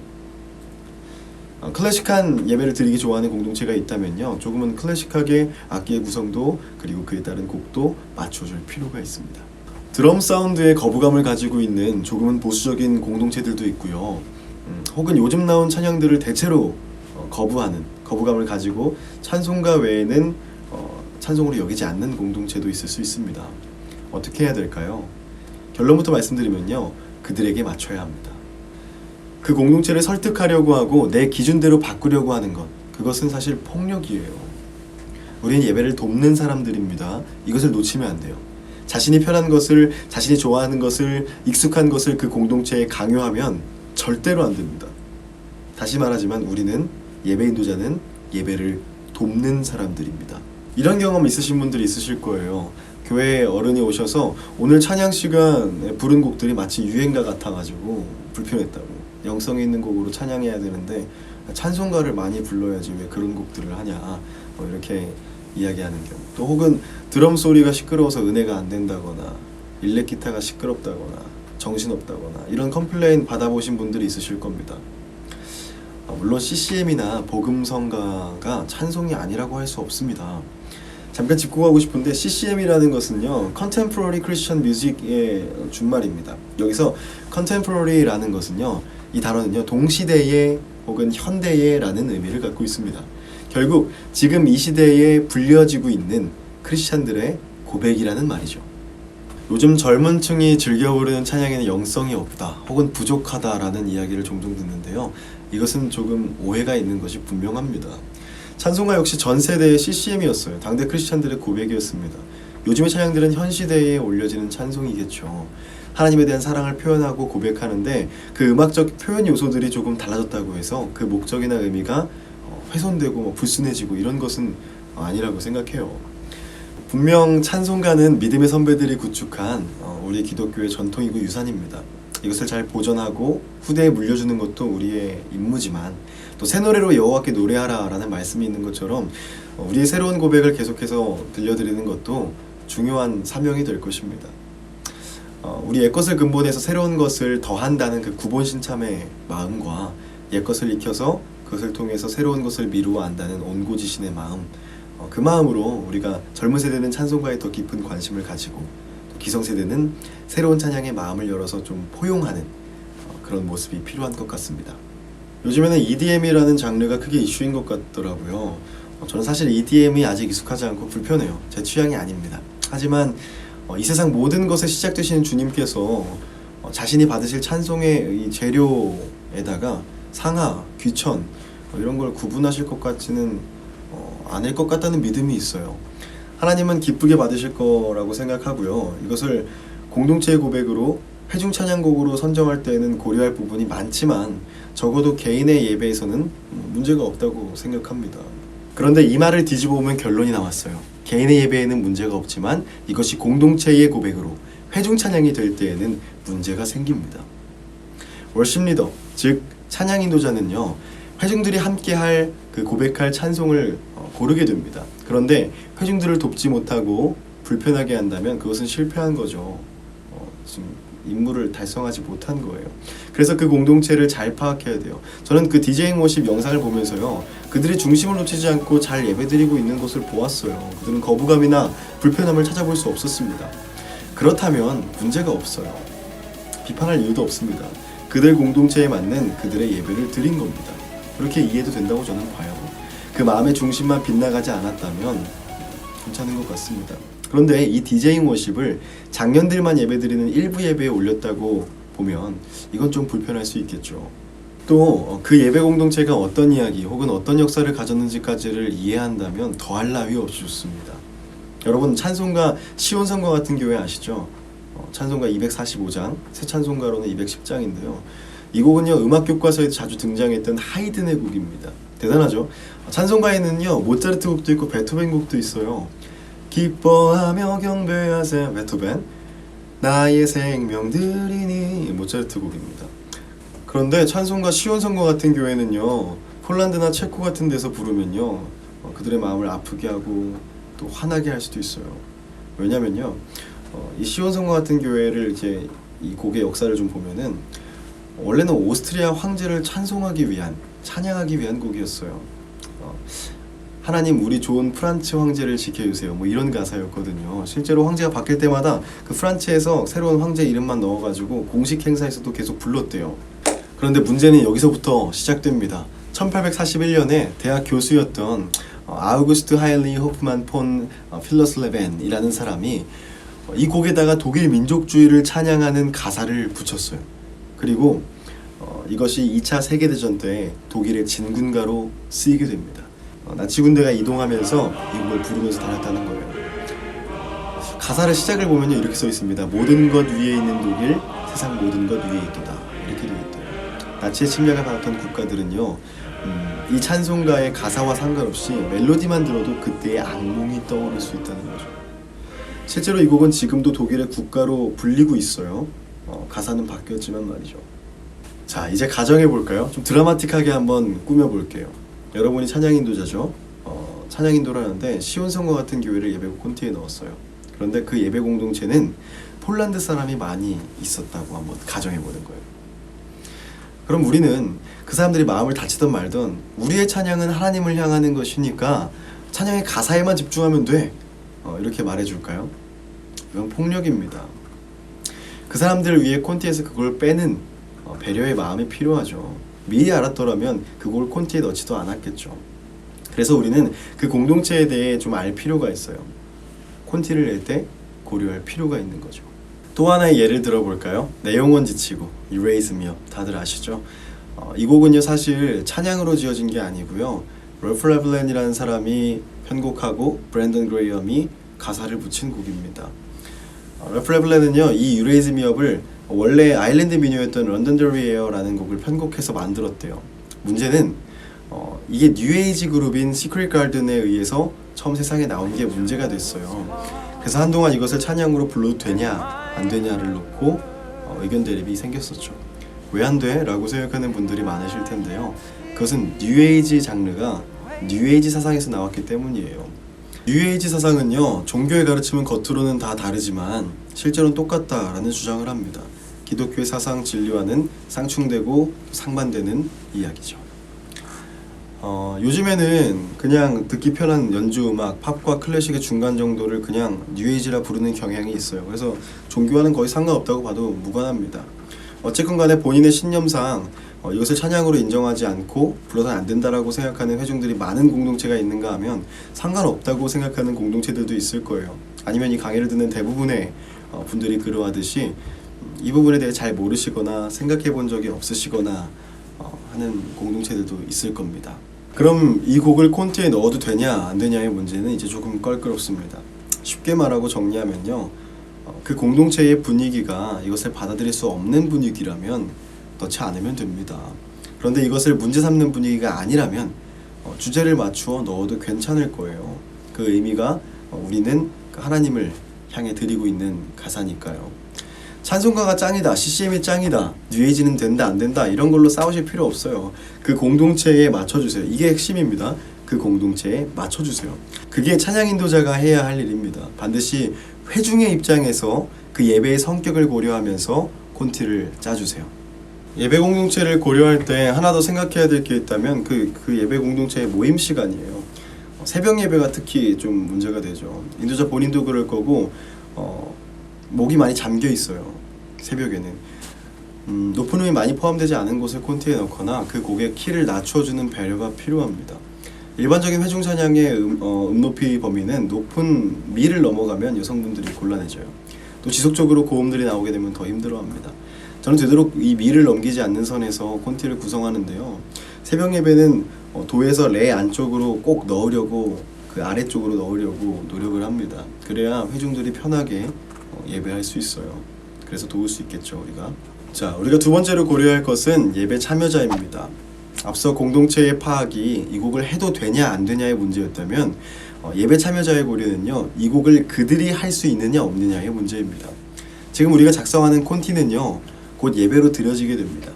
클래식한 예배를 드리기 좋아하는 공동체가 있다면요, 조금은 클래식하게 악기의 구성도 그리고 그에 따른 곡도 맞춰줄 필요가 있습니다. 드럼 사운드에 거부감을 가지고 있는 조금은 보수적인 공동체들도 있고요. 혹은 요즘 나온 찬양들을 대체로 거부하는 거부감을 가지고 찬송가 외에는 찬송으로 여기지 않는 공동체도 있을 수 있습니다. 어떻게 해야 될까요? 결론부터 말씀드리면요, 그들에게 맞춰야 합니다. 그 공동체를 설득하려고 하고 내 기준대로 바꾸려고 하는 것, 그것은 사실 폭력이에요. 우리는 예배를 돕는 사람들입니다. 이것을 놓치면 안 돼요. 자신이 편한 것을, 자신이 좋아하는 것을, 익숙한 것을 그 공동체에 강요하면 절대로 안 됩니다. 다시 말하지만 우리는 예배 인도자는 예배를 돕는 사람들입니다. 이런 경험 있으신 분들이 있으실 거예요. 교회에 어른이 오셔서 오늘 찬양 시간에 부른 곡들이 마치 유행가 같아가지고 불편했다고, 영성이 있는 곡으로 찬양해야 되는데 찬송가를 많이 불러야지 왜 그런 곡들을 하냐, 이렇게 이야기하는 경우, 또 혹은 드럼 소리가 시끄러워서 은혜가 안 된다거나 일렉 기타가 시끄럽다거나 정신없다거나 이런 컴플레인 받아보신 분들이 있으실 겁니다. 물론 CCM이나 복음성가가 찬송이 아니라고 할 수 없습니다. 잠깐 짚고 가고 싶은데, CCM이라는 것은요, Contemporary Christian Music의 준말입니다. 여기서 Contemporary라는 것은요, 이 단어는요, 동시대의 혹은 현대의 라는 의미를 갖고 있습니다. 결국 지금 이 시대에 불려지고 있는 크리스찬들의 고백이라는 말이죠. 요즘 젊은 층이 즐겨 부르는 찬양에는 영성이 없다 혹은 부족하다라는 이야기를 종종 듣는데요, 이것은 조금 오해가 있는 것이 분명합니다. 찬송가 역시 전 세대의 CCM이었어요. 당대 크리스찬들의 고백이었습니다. 요즘의 찬양들은 현 시대에 올려지는 찬송이겠죠. 하나님에 대한 사랑을 표현하고 고백하는데 그 음악적 표현 요소들이 조금 달라졌다고 해서 그 목적이나 의미가 훼손되고 불순해지고 이런 것은 아니라고 생각해요. 분명 찬송가는 믿음의 선배들이 구축한 우리 기독교의 전통이고 유산입니다. 이것을 잘 보존하고 후대에 물려주는 것도 우리의 임무지만, 또 새 노래로 여호와께 노래하라 라는 말씀이 있는 것처럼 우리의 새로운 고백을 계속해서 들려드리는 것도 중요한 사명이 될 것입니다. 우리 옛것을 근본해서 새로운 것을 더한다는 그 구본신참의 마음과 옛것을 익혀서 그것을 통해서 새로운 것을 미루어 안다는 온고지신의 마음, 그 마음으로 우리가 젊은 세대는 찬송가에 더 깊은 관심을 가지고, 또 기성세대는 새로운 찬양의 마음을 열어서 좀 포용하는 그런 모습이 필요한 것 같습니다. 요즘에는 EDM이라는 장르가 크게 이슈인 것 같더라고요. 저는 사실 EDM이 아직 익숙하지 않고 불편해요. 제 취향이 아닙니다. 하지만 이 세상 모든 것에 시작되시는 주님께서 자신이 받으실 찬송의 이 재료에다가 상하, 귀천 이런 걸 구분하실 것 같지는 않을 것 같다는 믿음이 있어요. 하나님은 기쁘게 받으실 거라고 생각하고요. 이것을 공동체의 고백으로 회중 찬양곡으로 선정할 때는 고려할 부분이 많지만 적어도 개인의 예배에서는 문제가 없다고 생각합니다. 그런데 이 말을 뒤집어 보면 결론이 나왔어요. 개인의 예배에는 문제가 없지만 이것이 공동체의 고백으로 회중 찬양이 될 때에는 문제가 생깁니다. 월십 리더, 즉 찬양 인도자는요, 회중들이 함께할 그 고백할 찬송을 고르게 됩니다. 그런데 회중들을 돕지 못하고 불편하게 한다면 그것은 실패한 거죠. 지금 임무를 달성하지 못한 거예요. 그래서 그 공동체를 잘 파악해야 돼요. 저는 그 디제잉 워십 영상을 보면서요, 그들이 중심을 놓치지 않고 잘 예배드리고 있는 것을 보았어요. 그들은 거부감이나 불편함을 찾아볼 수 없었습니다. 그렇다면 문제가 없어요. 비판할 이유도 없습니다. 그들 공동체에 맞는 그들의 예배를 드린 겁니다. 그렇게 이해도 된다고 저는 봐요. 그 마음의 중심만 빗나가지 않았다면 괜찮은 것 같습니다. 그런데 이 디제잉 워십을 장년들만 예배드리는 일부 예배에 올렸다고 보면 이건 좀 불편할 수 있겠죠. 또 그 예배 공동체가 어떤 이야기 혹은 어떤 역사를 가졌는지까지를 이해한다면 더할 나위 없이 좋습니다. 여러분, 찬송가 시온성과 같은 교회 아시죠? 찬송가 245장, 새 찬송가로는 210장인데요. 이 곡은요, 음악 교과서에 자주 등장했던 하이든의 곡입니다. 대단하죠? 찬송가에는요, 모차르트 곡도 있고 베토벤 곡도 있어요. 기뻐하며 경배하세, 베토벤. 나의 생명 드리니, 모차르트 곡입니다. 그런데 찬송가 시온성과 같은 교회는요, 폴란드나 체코 같은 데서 부르면요, 그들의 마음을 아프게 하고 또 화나게 할 수도 있어요. 왜냐면요, 이 시온성과 같은 교회를 이제 이 곡의 역사를 좀 보면은 원래는 오스트리아 황제를 찬송하기 위한, 찬양하기 위한 곡이었어요. 하나님, 우리 좋은 프란츠 황제를 지켜주세요, 뭐 이런 가사였거든요. 실제로 황제가 바뀔 때마다 그 프란츠에서 새로운 황제 이름만 넣어가지고 공식 행사에서도 계속 불렀대요. 그런데 문제는 여기서부터 시작됩니다. 1841년에 대학 교수였던 아우구스트 하일리 호프만 폰 필러슬레벤이라는 사람이 이 곡에다가 독일 민족주의를 찬양하는 가사를 붙였어요. 그리고 이것이 2차 세계대전 때 독일의 진군가로 쓰이게 됩니다. 나치 군대가 이동하면서 이 곡을 부르면서 다녔다는 거예요. 가사를 시작을 보면 이렇게 써 있습니다. 모든 것 위에 있는 독일, 세상 모든 것 위에 있도다. 이렇게 되어 있대요. 나치의 침략을 받았던 국가들은요, 이 찬송가의 가사와 상관없이 멜로디만 들어도 그때의 악몽이 떠오를 수 있다는 거죠. 실제로 이 곡은 지금도 독일의 국가로 불리고 있어요. 가사는 바뀌었지만 말이죠. 자, 이제 가정해 볼까요? 좀 드라마틱하게 한번 꾸며볼게요. 여러분이 찬양 인도자죠. 찬양 인도를 하는데 시온성과 같은 교회를 예배국 콘티에 넣었어요. 그런데 그 예배 공동체는 폴란드 사람이 많이 있었다고 한번 가정해 보는 거예요. 그럼 우리는 그 사람들이 마음을 다치든 말든 우리의 찬양은 하나님을 향하는 것이니까 찬양의 가사에만 집중하면 돼. 이렇게 말해줄까요? 이건 폭력입니다. 그 사람들을 위해 콘티에서 그걸 빼는 배려의 마음이 필요하죠. 미리 알았더라면 그걸 콘티에 넣지도 않았겠죠. 그래서 우리는 그 공동체에 대해 좀 알 필요가 있어요. 콘티를 낼 때 고려할 필요가 있는 거죠. 또 하나의 예를 들어볼까요? 내 영혼 지치고 Erase Me Up 다들 아시죠? 이 곡은요 사실 찬양으로 지어진 게 아니고요, 럴프 레블렌이라는 사람이 편곡하고 브랜던 그레이엄이 가사를 붙인 곡입니다. 럴프 레블렌은요 이 Erase Me Up을 원래 아일랜드 민요였던 런던더리 에어라는 곡을 편곡해서 만들었대요. 문제는 이게 뉴에이지 그룹인 시크릿 가든에 의해서 처음 세상에 나온 게 문제가 됐어요. 그래서 한동안 이것을 찬양으로 불러도 되냐 안 되냐를 놓고 의견 대립이 생겼었죠. 왜 안 돼? 라고 생각하는 분들이 많으실 텐데요. 그것은 뉴에이지 장르가 뉴에이지 사상에서 나왔기 때문이에요. 뉴에이지 사상은요 종교의 가르침은 겉으로는 다 다르지만 실제로는 똑같다라는 주장을 합니다. 기독교의 사상 진리와는 상충되고 상반되는 이야기죠. 요즘에는 그냥 듣기 편한 연주 음악, 팝과 클래식의 중간 정도를 그냥 뉴에이지라 부르는 경향이 있어요. 그래서 종교와는 거의 상관없다고 봐도 무관합니다. 어쨌건 간에 본인의 신념상 이것을 찬양으로 인정하지 않고 불러서는 안 된다라고 생각하는 회중들이 많은 공동체가 있는가 하면 상관없다고 생각하는 공동체들도 있을 거예요. 아니면 이 강의를 듣는 대부분의 분들이 그러하듯이 이 부분에 대해 잘 모르시거나 생각해 본 적이 없으시거나 하는 공동체들도 있을 겁니다. 그럼 이 곡을 콘티에 넣어도 되냐 안 되냐의 문제는 이제 조금 껄끄럽습니다. 쉽게 말하고 정리하면요, 그 공동체의 분위기가 이것을 받아들일 수 없는 분위기라면 넣지 않으면 됩니다. 그런데 이것을 문제 삼는 분위기가 아니라면 주제를 맞추어 넣어도 괜찮을 거예요. 그 의미가 우리는 하나님을 향해 드리고 있는 가사니까요. 찬송가가 짱이다, CCM이 짱이다, 뉴에이지는 된다 안 된다 이런 걸로 싸우실 필요 없어요. 그 공동체에 맞춰주세요. 이게 핵심입니다. 그 공동체에 맞춰주세요. 그게 찬양 인도자가 해야 할 일입니다. 반드시 회중의 입장에서 그 예배의 성격을 고려하면서 콘티를 짜주세요. 예배 공동체를 고려할 때 하나 더 생각해야 될 게 있다면 그 예배 공동체의 모임 시간이에요. 새벽 예배가 특히 좀 문제가 되죠. 인도자 본인도 그럴 거고 목이 많이 잠겨 있어요. 새벽에는 높은 음이 많이 포함되지 않은 곳을 콘티에 넣거나 그 곡의 키를 낮춰주는 배려가 필요합니다. 일반적인 회중 찬양의 높이 범위는 높은 미를 넘어가면 여성분들이 곤란해져요. 또 지속적으로 고음들이 나오게 되면 더 힘들어합니다. 저는 되도록 이 미를 넘기지 않는 선에서 콘티를 구성하는데요. 새벽 예배는 도에서 레 안쪽으로 꼭 넣으려고 그 아래쪽으로 넣으려고 노력을 합니다. 그래야 회중들이 편하게 예배할 수 있어요. 그래서 도울 수 있겠죠, 우리가. 자, 우리가 두 번째로 고려할 것은 예배 참여자입니다. 앞서 공동체의 파악이 이 곡을 해도 되냐 안 되냐의 문제였다면 예배 참여자의 고려는요, 이 곡을 그들이 할 수 있느냐 없느냐의 문제입니다. 지금 우리가 작성하는 콘티는요, 곧 예배로 드려지게 됩니다.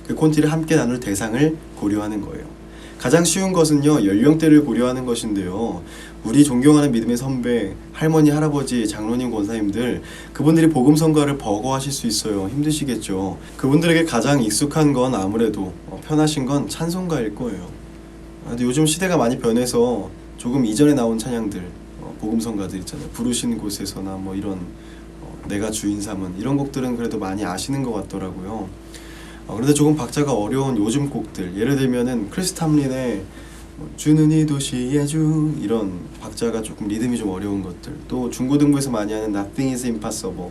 그 콘티를 함께 나눌 대상을 고려하는 거예요. 가장 쉬운 것은요, 연령대를 고려하는 것인데요. 우리 존경하는 믿음의 선배, 할머니, 할아버지, 장로님, 권사님들, 그분들이 복음 선가를 버거워하실 수 있어요. 힘드시겠죠. 그분들에게 가장 익숙한 건 아무래도 편하신 건 찬송가일 거예요. 근데 요즘 시대가 많이 변해서 조금 이전에 나온 찬양들, 복음 선가들 있잖아요. 부르신 곳에서나 뭐 이런 내가 주인 삼은 이런 곡들은 그래도 많이 아시는 것 같더라고요. 그런데 조금 박자가 어려운 요즘 곡들, 예를 들면은 크리스 탐린의 주는 이 도시의 주, 이런 박자가 조금 리듬이 좀 어려운 것들, 또 중고등부에서 많이 하는 Nothing is impossible,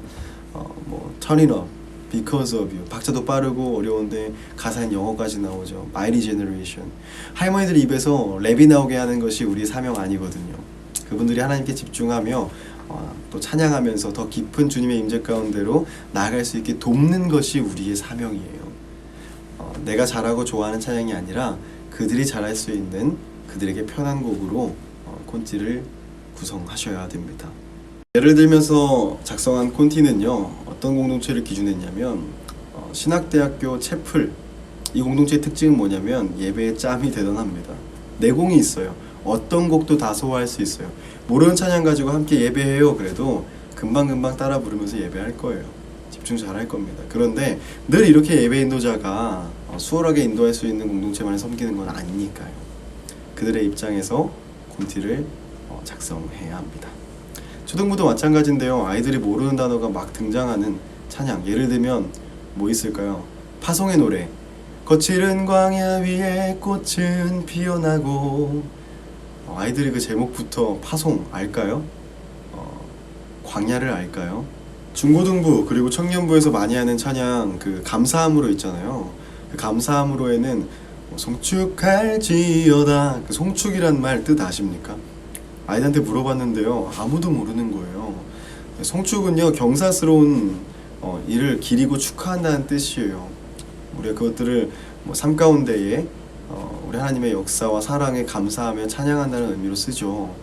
Turn it up, Because of you, 박자도 빠르고 어려운데 가사는 영어까지 나오죠. Mighty Generation. 할머니들 입에서 랩이 나오게 하는 것이 우리의 사명 아니거든요. 그분들이 하나님께 집중하며 또 찬양하면서 더 깊은 주님의 임재 가운데로 나아갈 수 있게 돕는 것이 우리의 사명이에요. 내가 잘하고 좋아하는 찬양이 아니라 그들이 잘할 수 있는 그들에게 편한 곡으로 콘티를 구성하셔야 됩니다. 예를 들면서 작성한 콘티는요, 어떤 공동체를 기준했냐면 신학대학교 채플, 이 공동체의 특징은 뭐냐면 예배의 짬이 대단합니다. 내공이 있어요. 어떤 곡도 다 소화할 수 있어요. 모르는 찬양 가지고 함께 예배해요 그래도 금방금방 따라 부르면서 예배할 거예요. 집중 잘할 겁니다. 그런데 늘 이렇게 예배 인도자가 수월하게 인도할 수 있는 공동체만을 섬기는 건 아니니까요. 그들의 입장에서 콘티를 작성해야 합니다. 초등부도 마찬가지인데요. 아이들이 모르는 단어가 막 등장하는 찬양, 예를 들면 뭐 있을까요? 파송의 노래, 거칠은 광야 위에 꽃은 피어나고, 아이들이 그 제목부터 파송 알까요? 광야를 알까요? 중고등부 그리고 청년부에서 많이 하는 찬양, 그 감사함으로 있잖아요. 그 감사함으로에는 송축할지어다, 그 송축이란 말 뜻 아십니까? 아이들한테 물어봤는데요, 아무도 모르는 거예요. 송축은요, 경사스러운 일을 기리고 축하한다는 뜻이에요. 우리가 그것들을 삶 가운데에 우리 하나님의 역사와 사랑에 감사하며 찬양한다는 의미로 쓰죠.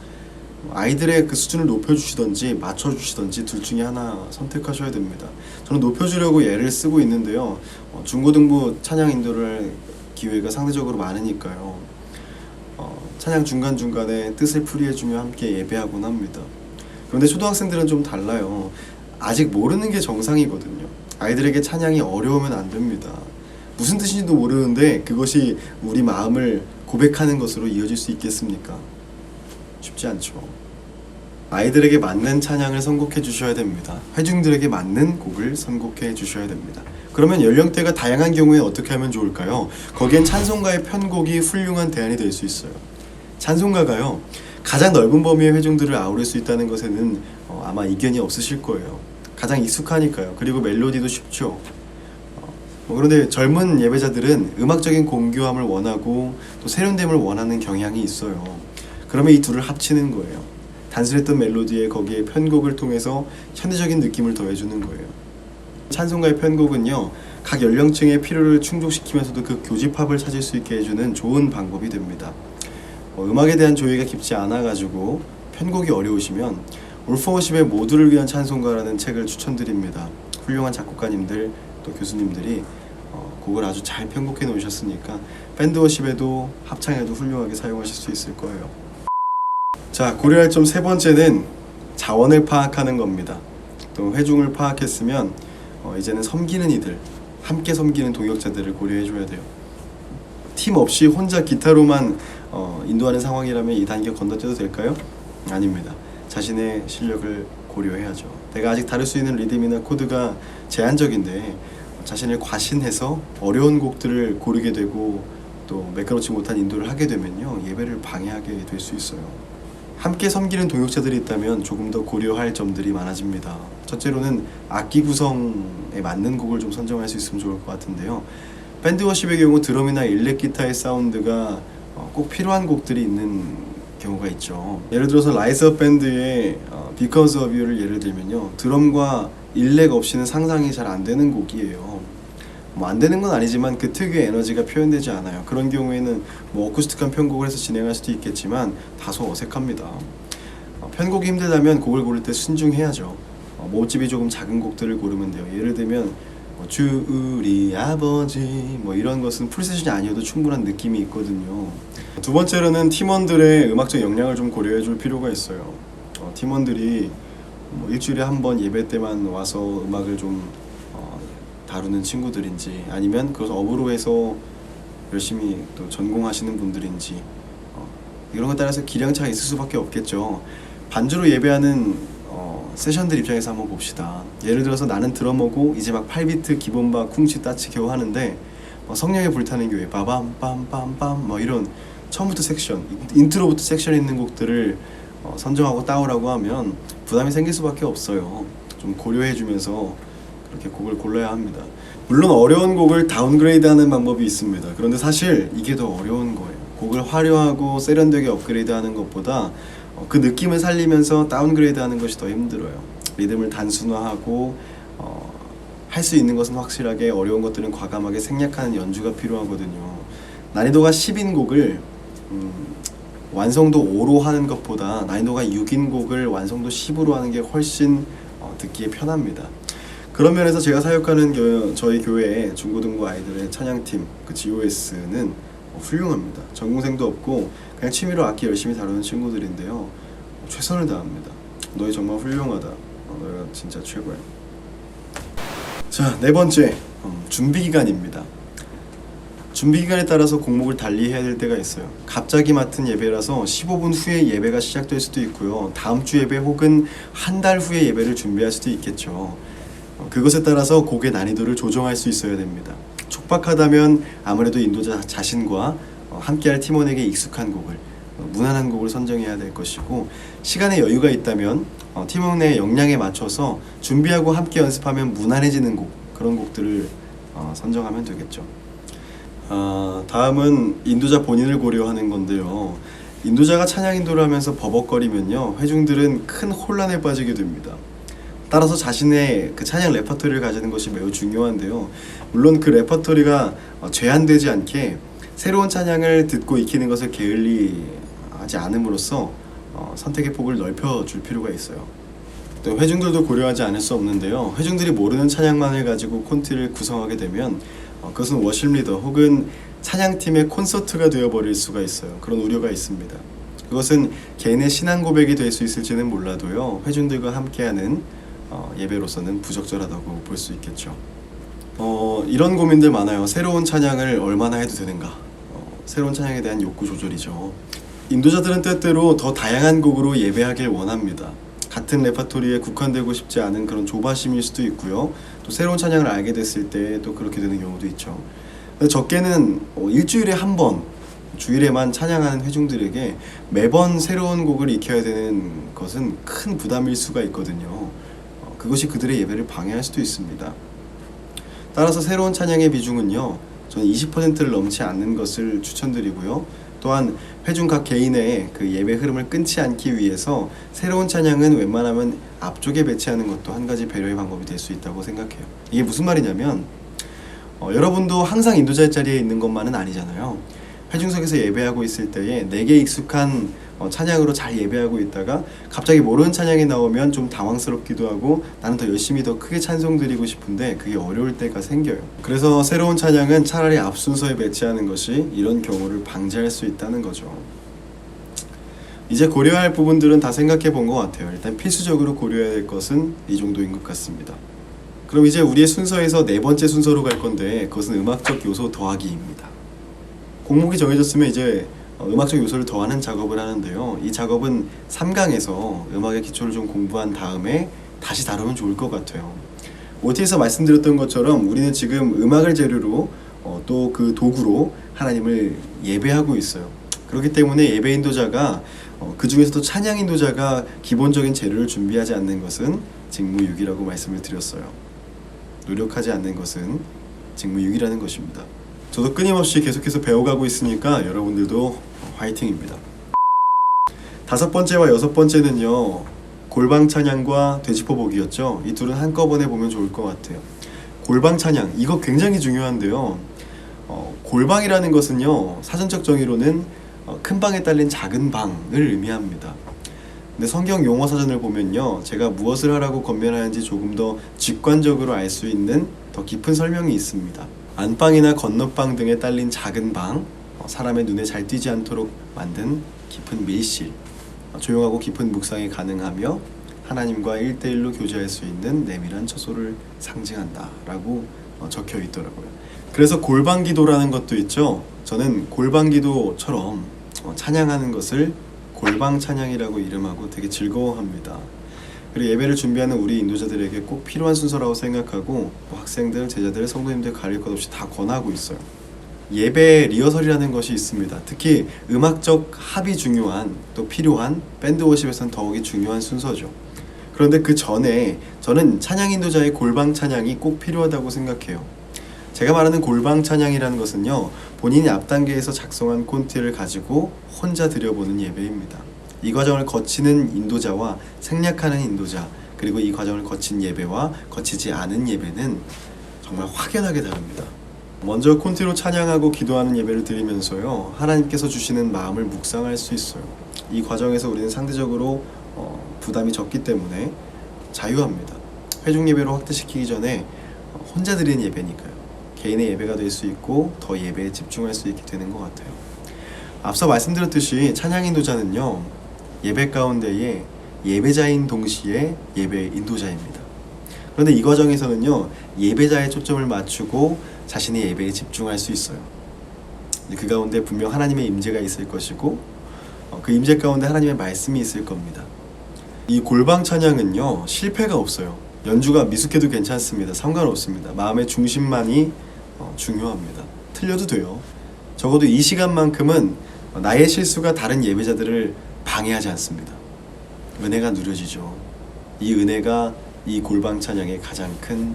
아이들의 그 수준을 높여주시던지 맞춰주시던지 둘 중에 하나 선택하셔야 됩니다. 저는 높여주려고 예를 쓰고 있는데요, 중고등부 찬양 인도를 기회가 상대적으로 많으니까요, 찬양 중간중간에 뜻을 풀이해주며 함께 예배하곤 합니다. 그런데 초등학생들은 좀 달라요. 아직 모르는 게 정상이거든요. 아이들에게 찬양이 어려우면 안 됩니다. 무슨 뜻인지도 모르는데 그것이 우리 마음을 고백하는 것으로 이어질 수 있겠습니까? 쉽지 않죠. 아이들에게 맞는 찬양을 선곡해 주셔야 됩니다. 회중들에게 맞는 곡을 선곡해 주셔야 됩니다. 그러면 연령대가 다양한 경우에 어떻게 하면 좋을까요? 거기엔 찬송가의 편곡이 훌륭한 대안이 될 수 있어요. 찬송가가요, 가장 넓은 범위의 회중들을 아우를 수 있다는 것에는 아마 이견이 없으실 거예요. 가장 익숙하니까요. 그리고 멜로디도 쉽죠. 그런데 젊은 예배자들은 음악적인 공교함을 원하고 또 세련됨을 원하는 경향이 있어요. 그러면 이 둘을 합치는 거예요. 단순했던 멜로디에 거기에 편곡을 통해서 현대적인 느낌을 더해주는 거예요. 찬송가의 편곡은요, 각 연령층의 필요를 충족시키면서도 그 교집합을 찾을 수 있게 해주는 좋은 방법이 됩니다. 음악에 대한 조예가 깊지 않아가지고 편곡이 어려우시면 올포워십의 모두를 위한 찬송가라는 책을 추천드립니다. 훌륭한 작곡가님들 또 교수님들이 곡을 아주 잘 편곡해 놓으셨으니까 밴드워십에도 합창에도 훌륭하게 사용하실 수 있을 거예요. 자, 고려할 점 세 번째는 자원을 파악하는 겁니다. 또 회중을 파악했으면 이제는 섬기는 이들, 함께 섬기는 동역자들을 고려해 줘야 돼요. 팀 없이 혼자 기타로만 인도하는 상황이라면 이 단계 건너뛰어도 될까요? 아닙니다. 자신의 실력을 고려해야죠. 내가 아직 다룰 수 있는 리듬이나 코드가 제한적인데 자신을 과신해서 어려운 곡들을 고르게 되고 또 매끄럽지 못한 인도를 하게 되면요, 예배를 방해하게 될 수 있어요. 함께 섬기는 동역자들이 있다면 조금 더 고려할 점들이 많아집니다. 첫째로는 악기 구성에 맞는 곡을 좀 선정할 수 있으면 좋을 것 같은데요. 밴드 워십의 경우 드럼이나 일렉 기타의 사운드가 꼭 필요한 곡들이 있는 경우가 있죠. 예를 들어서 라이즈업 밴드의 Because of You를 예를 들면요, 드럼과 일렉 없이는 상상이 잘 안 되는 곡이에요. 안 되는 건 아니지만 그 특유의 에너지가 표현되지 않아요. 그런 경우에는 어쿠스틱한 편곡을 해서 진행할 수도 있겠지만 다소 어색합니다. 편곡이 힘들다면 곡을 고를 때 순중해야죠. 모집이 조금 작은 곡들을 고르면 돼요. 예를 들면 주 우리 아버지 이런 것은 풀세션이 아니어도 충분한 느낌이 있거든요. 두 번째로는 팀원들의 음악적 역량을 좀 고려해 줄 필요가 있어요. 팀원들이 일주일에 한 번 예배 때만 와서 음악을 좀 다루는 친구들인지, 아니면 그것을 업으로 해서 열심히 또 전공하시는 분들인지, 이런 것에 따라서 기량차가 있을 수밖에 없겠죠. 반주로 예배하는 세션들 입장에서 한번 봅시다. 예를 들어서 나는 드러머고 이제 막 8비트 기본바 쿵치 따치 겨우 하는데 성령의 불타는 교회 빠밤 빰빰빰 뭐 이런 처음부터 섹션, 인트로부터 섹션 있는 곡들을 선정하고 따오라고 하면 부담이 생길 수밖에 없어요. 좀 고려해주면서 그렇게 곡을 골라야 합니다. 물론 어려운 곡을 다운그레이드하는 방법이 있습니다. 그런데 사실 이게 더 어려운 거예요. 곡을 화려하고 세련되게 업그레이드하는 것보다 그 느낌을 살리면서 다운그레이드하는 것이 더 힘들어요. 리듬을 단순화하고 할 수 있는 것은 확실하게, 어려운 것들은 과감하게 생략하는 연주가 필요하거든요. 난이도가 10인 곡을 완성도 5로 하는 것보다 난이도가 6인 곡을 완성도 10으로 하는 게 훨씬 듣기에 편합니다. 그런 면에서 제가 사역하는 저희 교회의 중고등부 아이들의 찬양팀 그 GOS는 훌륭합니다. 전공생도 없고 그냥 취미로 악기 열심히 다루는 친구들인데요. 최선을 다합니다. 너희 정말 훌륭하다. 너희가 진짜 최고야. 자, 네 번째, 준비 기간입니다. 준비 기간에 따라서 곡목을 달리 해야 될 때가 있어요. 갑자기 맡은 예배라서 15분 후에 예배가 시작될 수도 있고요. 다음 주 예배 혹은 한 달 후에 예배를 준비할 수도 있겠죠. 그것에 따라서 곡의 난이도를 조정할 수 있어야 됩니다. 촉박하다면 아무래도 인도자 자신과 함께할 팀원에게 익숙한 곡을, 무난한 곡을 선정해야 될 것이고, 시간에 여유가 있다면 팀원의 역량에 맞춰서 준비하고 함께 연습하면 무난해지는 곡, 그런 곡들을 선정하면 되겠죠. 다음은 인도자 본인을 고려하는 건데요. 인도자가 찬양 인도를 하면서 버벅거리면요, 회중들은 큰 혼란에 빠지게 됩니다. 따라서 자신의 그 찬양 레퍼토리를 가지는 것이 매우 중요한데요. 물론 그 레퍼토리가 제한되지 않게 새로운 찬양을 듣고 익히는 것을 게을리하지 않음으로써 선택의 폭을 넓혀줄 필요가 있어요. 또 회중들도 고려하지 않을 수 없는데요. 회중들이 모르는 찬양만을 가지고 콘티를 구성하게 되면 그것은 워십 리더 혹은 찬양팀의 콘서트가 되어버릴 수가 있어요. 그런 우려가 있습니다. 그것은 개인의 신앙 고백이 될 수 있을지는 몰라도요, 회중들과 함께하는 예배로서는 부적절하다고 볼 수 있겠죠. 이런 고민들 많아요. 새로운 찬양을 얼마나 해도 되는가? 새로운 찬양에 대한 욕구 조절이죠. 인도자들은 때때로 더 다양한 곡으로 예배하길 원합니다. 같은 레퍼토리에 국한되고 싶지 않은 그런 조바심일 수도 있고요. 또 새로운 찬양을 알게 됐을 때 또 그렇게 되는 경우도 있죠. 적게는 일주일에 한 번, 주일에만 찬양하는 회중들에게 매번 새로운 곡을 익혀야 되는 것은 큰 부담일 수가 있거든요. 그것이 그들의 예배를 방해할 수도 있습니다. 따라서 새로운 찬양의 비중은요, 저는 20%를 넘지 않는 것을 추천드리고요. 또한 회중 각 개인의 그 예배 흐름을 끊지 않기 위해서 새로운 찬양은 웬만하면 앞쪽에 배치하는 것도 한 가지 배려의 방법이 될 수 있다고 생각해요. 이게 무슨 말이냐면 여러분도 항상 인도자의 자리에 있는 것만은 아니잖아요. 회중석에서 예배하고 있을 때에 내게 익숙한 찬양으로 잘 예배하고 있다가 갑자기 모르는 찬양이 나오면 좀 당황스럽기도 하고 나는 더 열심히 더 크게 찬송 드리고 싶은데 그게 어려울 때가 생겨요. 그래서 새로운 찬양은 차라리 앞 순서에 배치하는 것이 이런 경우를 방지할 수 있다는 거죠. 이제 고려할 부분들은 다 생각해 본 것 같아요. 일단 필수적으로 고려해야 될 것은 이 정도인 것 같습니다. 그럼 이제 우리의 순서에서 네 번째 순서로 갈 건데 그것은 음악적 요소 더하기입니다. 곡목이 정해졌으면 이제 음악적 요소를 더하는 작업을 하는데요. 이 작업은 3강에서 음악의 기초를 좀 공부한 다음에 다시 다루면 좋을 것 같아요. OT에서 말씀드렸던 것처럼 우리는 지금 음악을 재료로 또 그 도구로 하나님을 예배하고 있어요. 그렇기 때문에 예배 인도자가 그 중에서도 찬양 인도자가 기본적인 재료를 준비하지 않는 것은 직무유기라고 말씀을 드렸어요. 노력하지 않는 것은 직무유기라는 것입니다. 저도 끊임없이 계속해서 배워가고 있으니까 여러분들도 화이팅입니다. 다섯 번째와 여섯 번째는요, 골방 찬양과 되짚어보기였죠. 이 둘은 한꺼번에 보면 좋을 것 같아요. 골방 찬양, 이거 굉장히 중요한데요. 골방이라는 것은요, 사전적 정의로는 큰 방에 딸린 작은 방을 의미합니다. 근데 성경 용어 사전을 보면요, 제가 무엇을 하라고 권면하는지 조금 더 직관적으로 알 수 있는 더 깊은 설명이 있습니다. 안방이나 건너방 등에 딸린 작은 방, 사람의 눈에 잘 띄지 않도록 만든 깊은 밀실, 조용하고 깊은 묵상이 가능하며 하나님과 1대1로 교제할 수 있는 내밀한 처소를 상징한다 라고 적혀 있더라고요. 그래서 골방기도라는 것도 있죠. 저는 골방기도처럼 찬양하는 것을 골방 찬양이라고 이름하고 되게 즐거워합니다. 그리고 예배를 준비하는 우리 인도자들에게 꼭 필요한 순서라고 생각하고 뭐 학생들, 제자들, 성도님들 가릴 것 없이 다 권하고 있어요. 예배 리허설이라는 것이 있습니다. 특히 음악적 합이 중요한 또 필요한 밴드 워십에서는 더욱이 중요한 순서죠. 그런데 그 전에 저는 찬양 인도자의 골방 찬양이 꼭 필요하다고 생각해요. 제가 말하는 골방 찬양이라는 것은요, 본인이 앞단계에서 작성한 콘티를 가지고 혼자 드려보는 예배입니다. 이 과정을 거치는 인도자와 생략하는 인도자, 그리고 이 과정을 거친 예배와 거치지 않은 예배는 정말 확연하게 다릅니다. 먼저 콘티로 찬양하고 기도하는 예배를 드리면서요, 하나님께서 주시는 마음을 묵상할 수 있어요. 이 과정에서 우리는 상대적으로 부담이 적기 때문에 자유합니다. 회중 예배로 확대시키기 전에 혼자 드리는 예배니까요. 개인의 예배가 될 수 있고 더 예배에 집중할 수 있게 되는 것 같아요. 앞서 말씀드렸듯이 찬양 인도자는요, 예배 가운데에 예배자인 동시에 예배 인도자입니다. 그런데 이 과정에서는요, 예배자의 초점을 맞추고 자신의 예배에 집중할 수 있어요. 그 가운데 분명 하나님의 임재가 있을 것이고 그 임재 가운데 하나님의 말씀이 있을 겁니다. 이 골방 찬양은요, 실패가 없어요. 연주가 미숙해도 괜찮습니다. 상관없습니다. 마음의 중심만이 중요합니다. 틀려도 돼요. 적어도 이 시간만큼은 나의 실수가 다른 예배자들을 방해하지 않습니다. 은혜가 누려지죠. 이 은혜가 이 골방 찬양의 가장 큰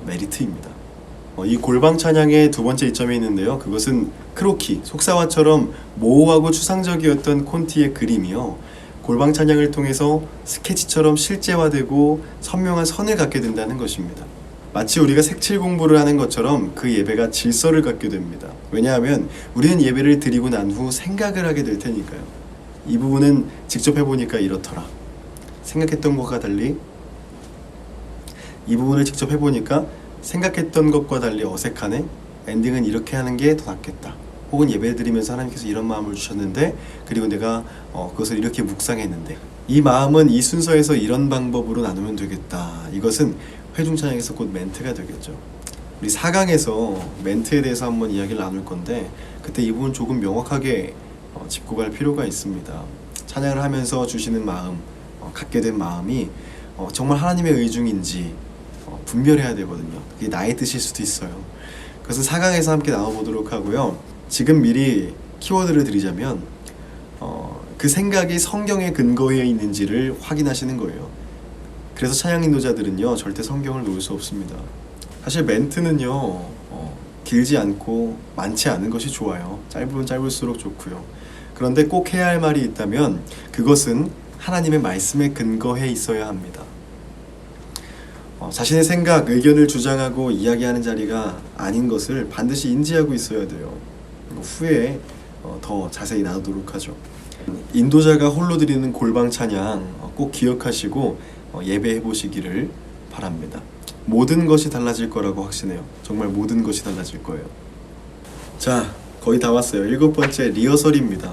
메리트입니다. 이 골방 찬양의 두 번째 이점이 있는데요. 그것은 크로키, 속사화처럼 모호하고 추상적이었던 콘티의 그림이요, 골방 찬양을 통해서 스케치처럼 실제화되고 선명한 선을 갖게 된다는 것입니다. 마치 우리가 색칠 공부를 하는 것처럼 그 예배가 질서를 갖게 됩니다. 왜냐하면 우리는 예배를 드리고 난 후 생각을 하게 될 테니까요. 이 부분은 직접 해보니까 이렇더라. 생각했던 것과 달리 이 부분을 직접 해보니까 생각했던 것과 달리 어색하네. 엔딩은 이렇게 하는 게 더 낫겠다. 혹은 예배 드리면서 하나님께서 이런 마음을 주셨는데, 그리고 내가 그것을 이렇게 묵상했는데, 이 마음은 이 순서에서 이런 방법으로 나누면 되겠다. 이것은 회중 찬양에서 곧 멘트가 되겠죠. 우리 4강에서 멘트에 대해서 한번 이야기를 나눌 건데, 그때 이 부분 조금 명확하게 짚고 갈 필요가 있습니다. 찬양을 하면서 주시는 마음, 갖게 된 마음이 정말 하나님의 의중인지 분별해야 되거든요. 그게 나의 뜻일 수도 있어요. 그것은 4강에서 함께 나눠보도록 하고요. 지금 미리 키워드를 드리자면 그 생각이 성경에 근거해 있는지를 확인하시는 거예요. 그래서 찬양 인도자들은요, 절대 성경을 놓을 수 없습니다. 사실 멘트는요, 길지 않고 많지 않은 것이 좋아요. 짧으면 짧을수록 좋고요. 그런데 꼭 해야 할 말이 있다면 그것은 하나님의 말씀에 근거해 있어야 합니다. 자신의 생각, 의견을 주장하고 이야기하는 자리가 아닌 것을 반드시 인지하고 있어야 돼요. 후에 더 자세히 나누도록 하죠. 인도자가 홀로 드리는 골방 찬양 꼭 기억하시고 예배해 보시기를 바랍니다. 모든 것이 달라질 거라고 확신해요. 정말 모든 것이 달라질 거예요. 자, 거의 다 왔어요. 7번째 리허설입니다.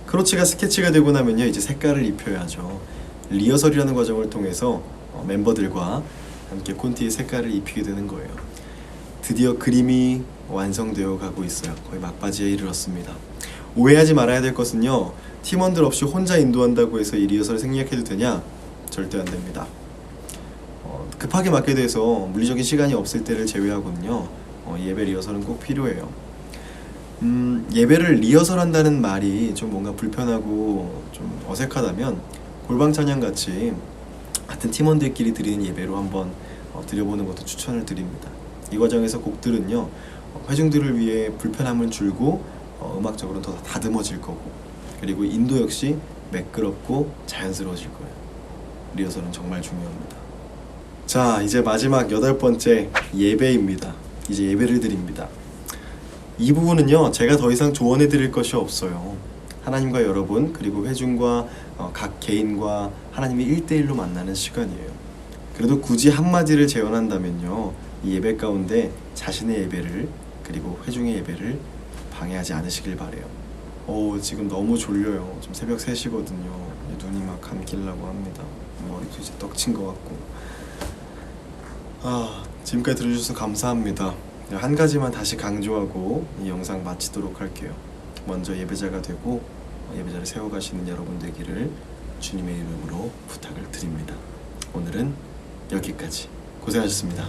크로치가 스케치가 되고 나면요, 이제 색깔을 입혀야죠. 리허설이라는 과정을 통해서 멤버들과 함께 콘티의 색깔을 입히게 되는 거예요. 드디어 그림이 완성되어 가고 있어요. 거의 막바지에 이르렀습니다. 오해하지 말아야 될 것은요, 팀원들 없이 혼자 인도한다고 해서 이 리허설을 생략해도 되냐? 절대 안 됩니다. 급하게 맡게 돼서 물리적인 시간이 없을 때를 제외하고는요, 예배 리허설은 꼭 필요해요. 예배를 리허설한다는 말이 좀 뭔가 불편하고 좀 어색하다면 골방 찬양 같이 같은 팀원들끼리 드리는 예배로 한번 드려보는 것도 추천을 드립니다. 이 과정에서 곡들은요, 회중들을 위해 불편함을 줄고 음악적으로 더 다듬어질 거고, 그리고 인도 역시 매끄럽고 자연스러워질 거예요. 리허설은 정말 중요합니다. 자, 이제 마지막 8번째 예배입니다. 이제 예배를 드립니다. 이 부분은요, 제가 더 이상 조언해 드릴 것이 없어요. 하나님과 여러분, 그리고 회중과 각 개인과 하나님이 1대1로 만나는 시간이에요. 그래도 굳이 한마디를 재현한다면요, 이 예배 가운데 자신의 예배를, 그리고 회중의 예배를 방해하지 않으시길 바래요. 지금 너무 졸려요. 지금 새벽 3시거든요. 눈이 막 감기려고 합니다. 머리도 이제 떡친 것 같고. 지금까지 들어주셔서 감사합니다. 한 가지만 다시 강조하고 이 영상 마치도록 할게요. 먼저 예배자가 되고 예배자를 세워가시는 여러분 되기를 주님의 이름으로 부탁을 드립니다. 오늘은 여기까지. 고생하셨습니다.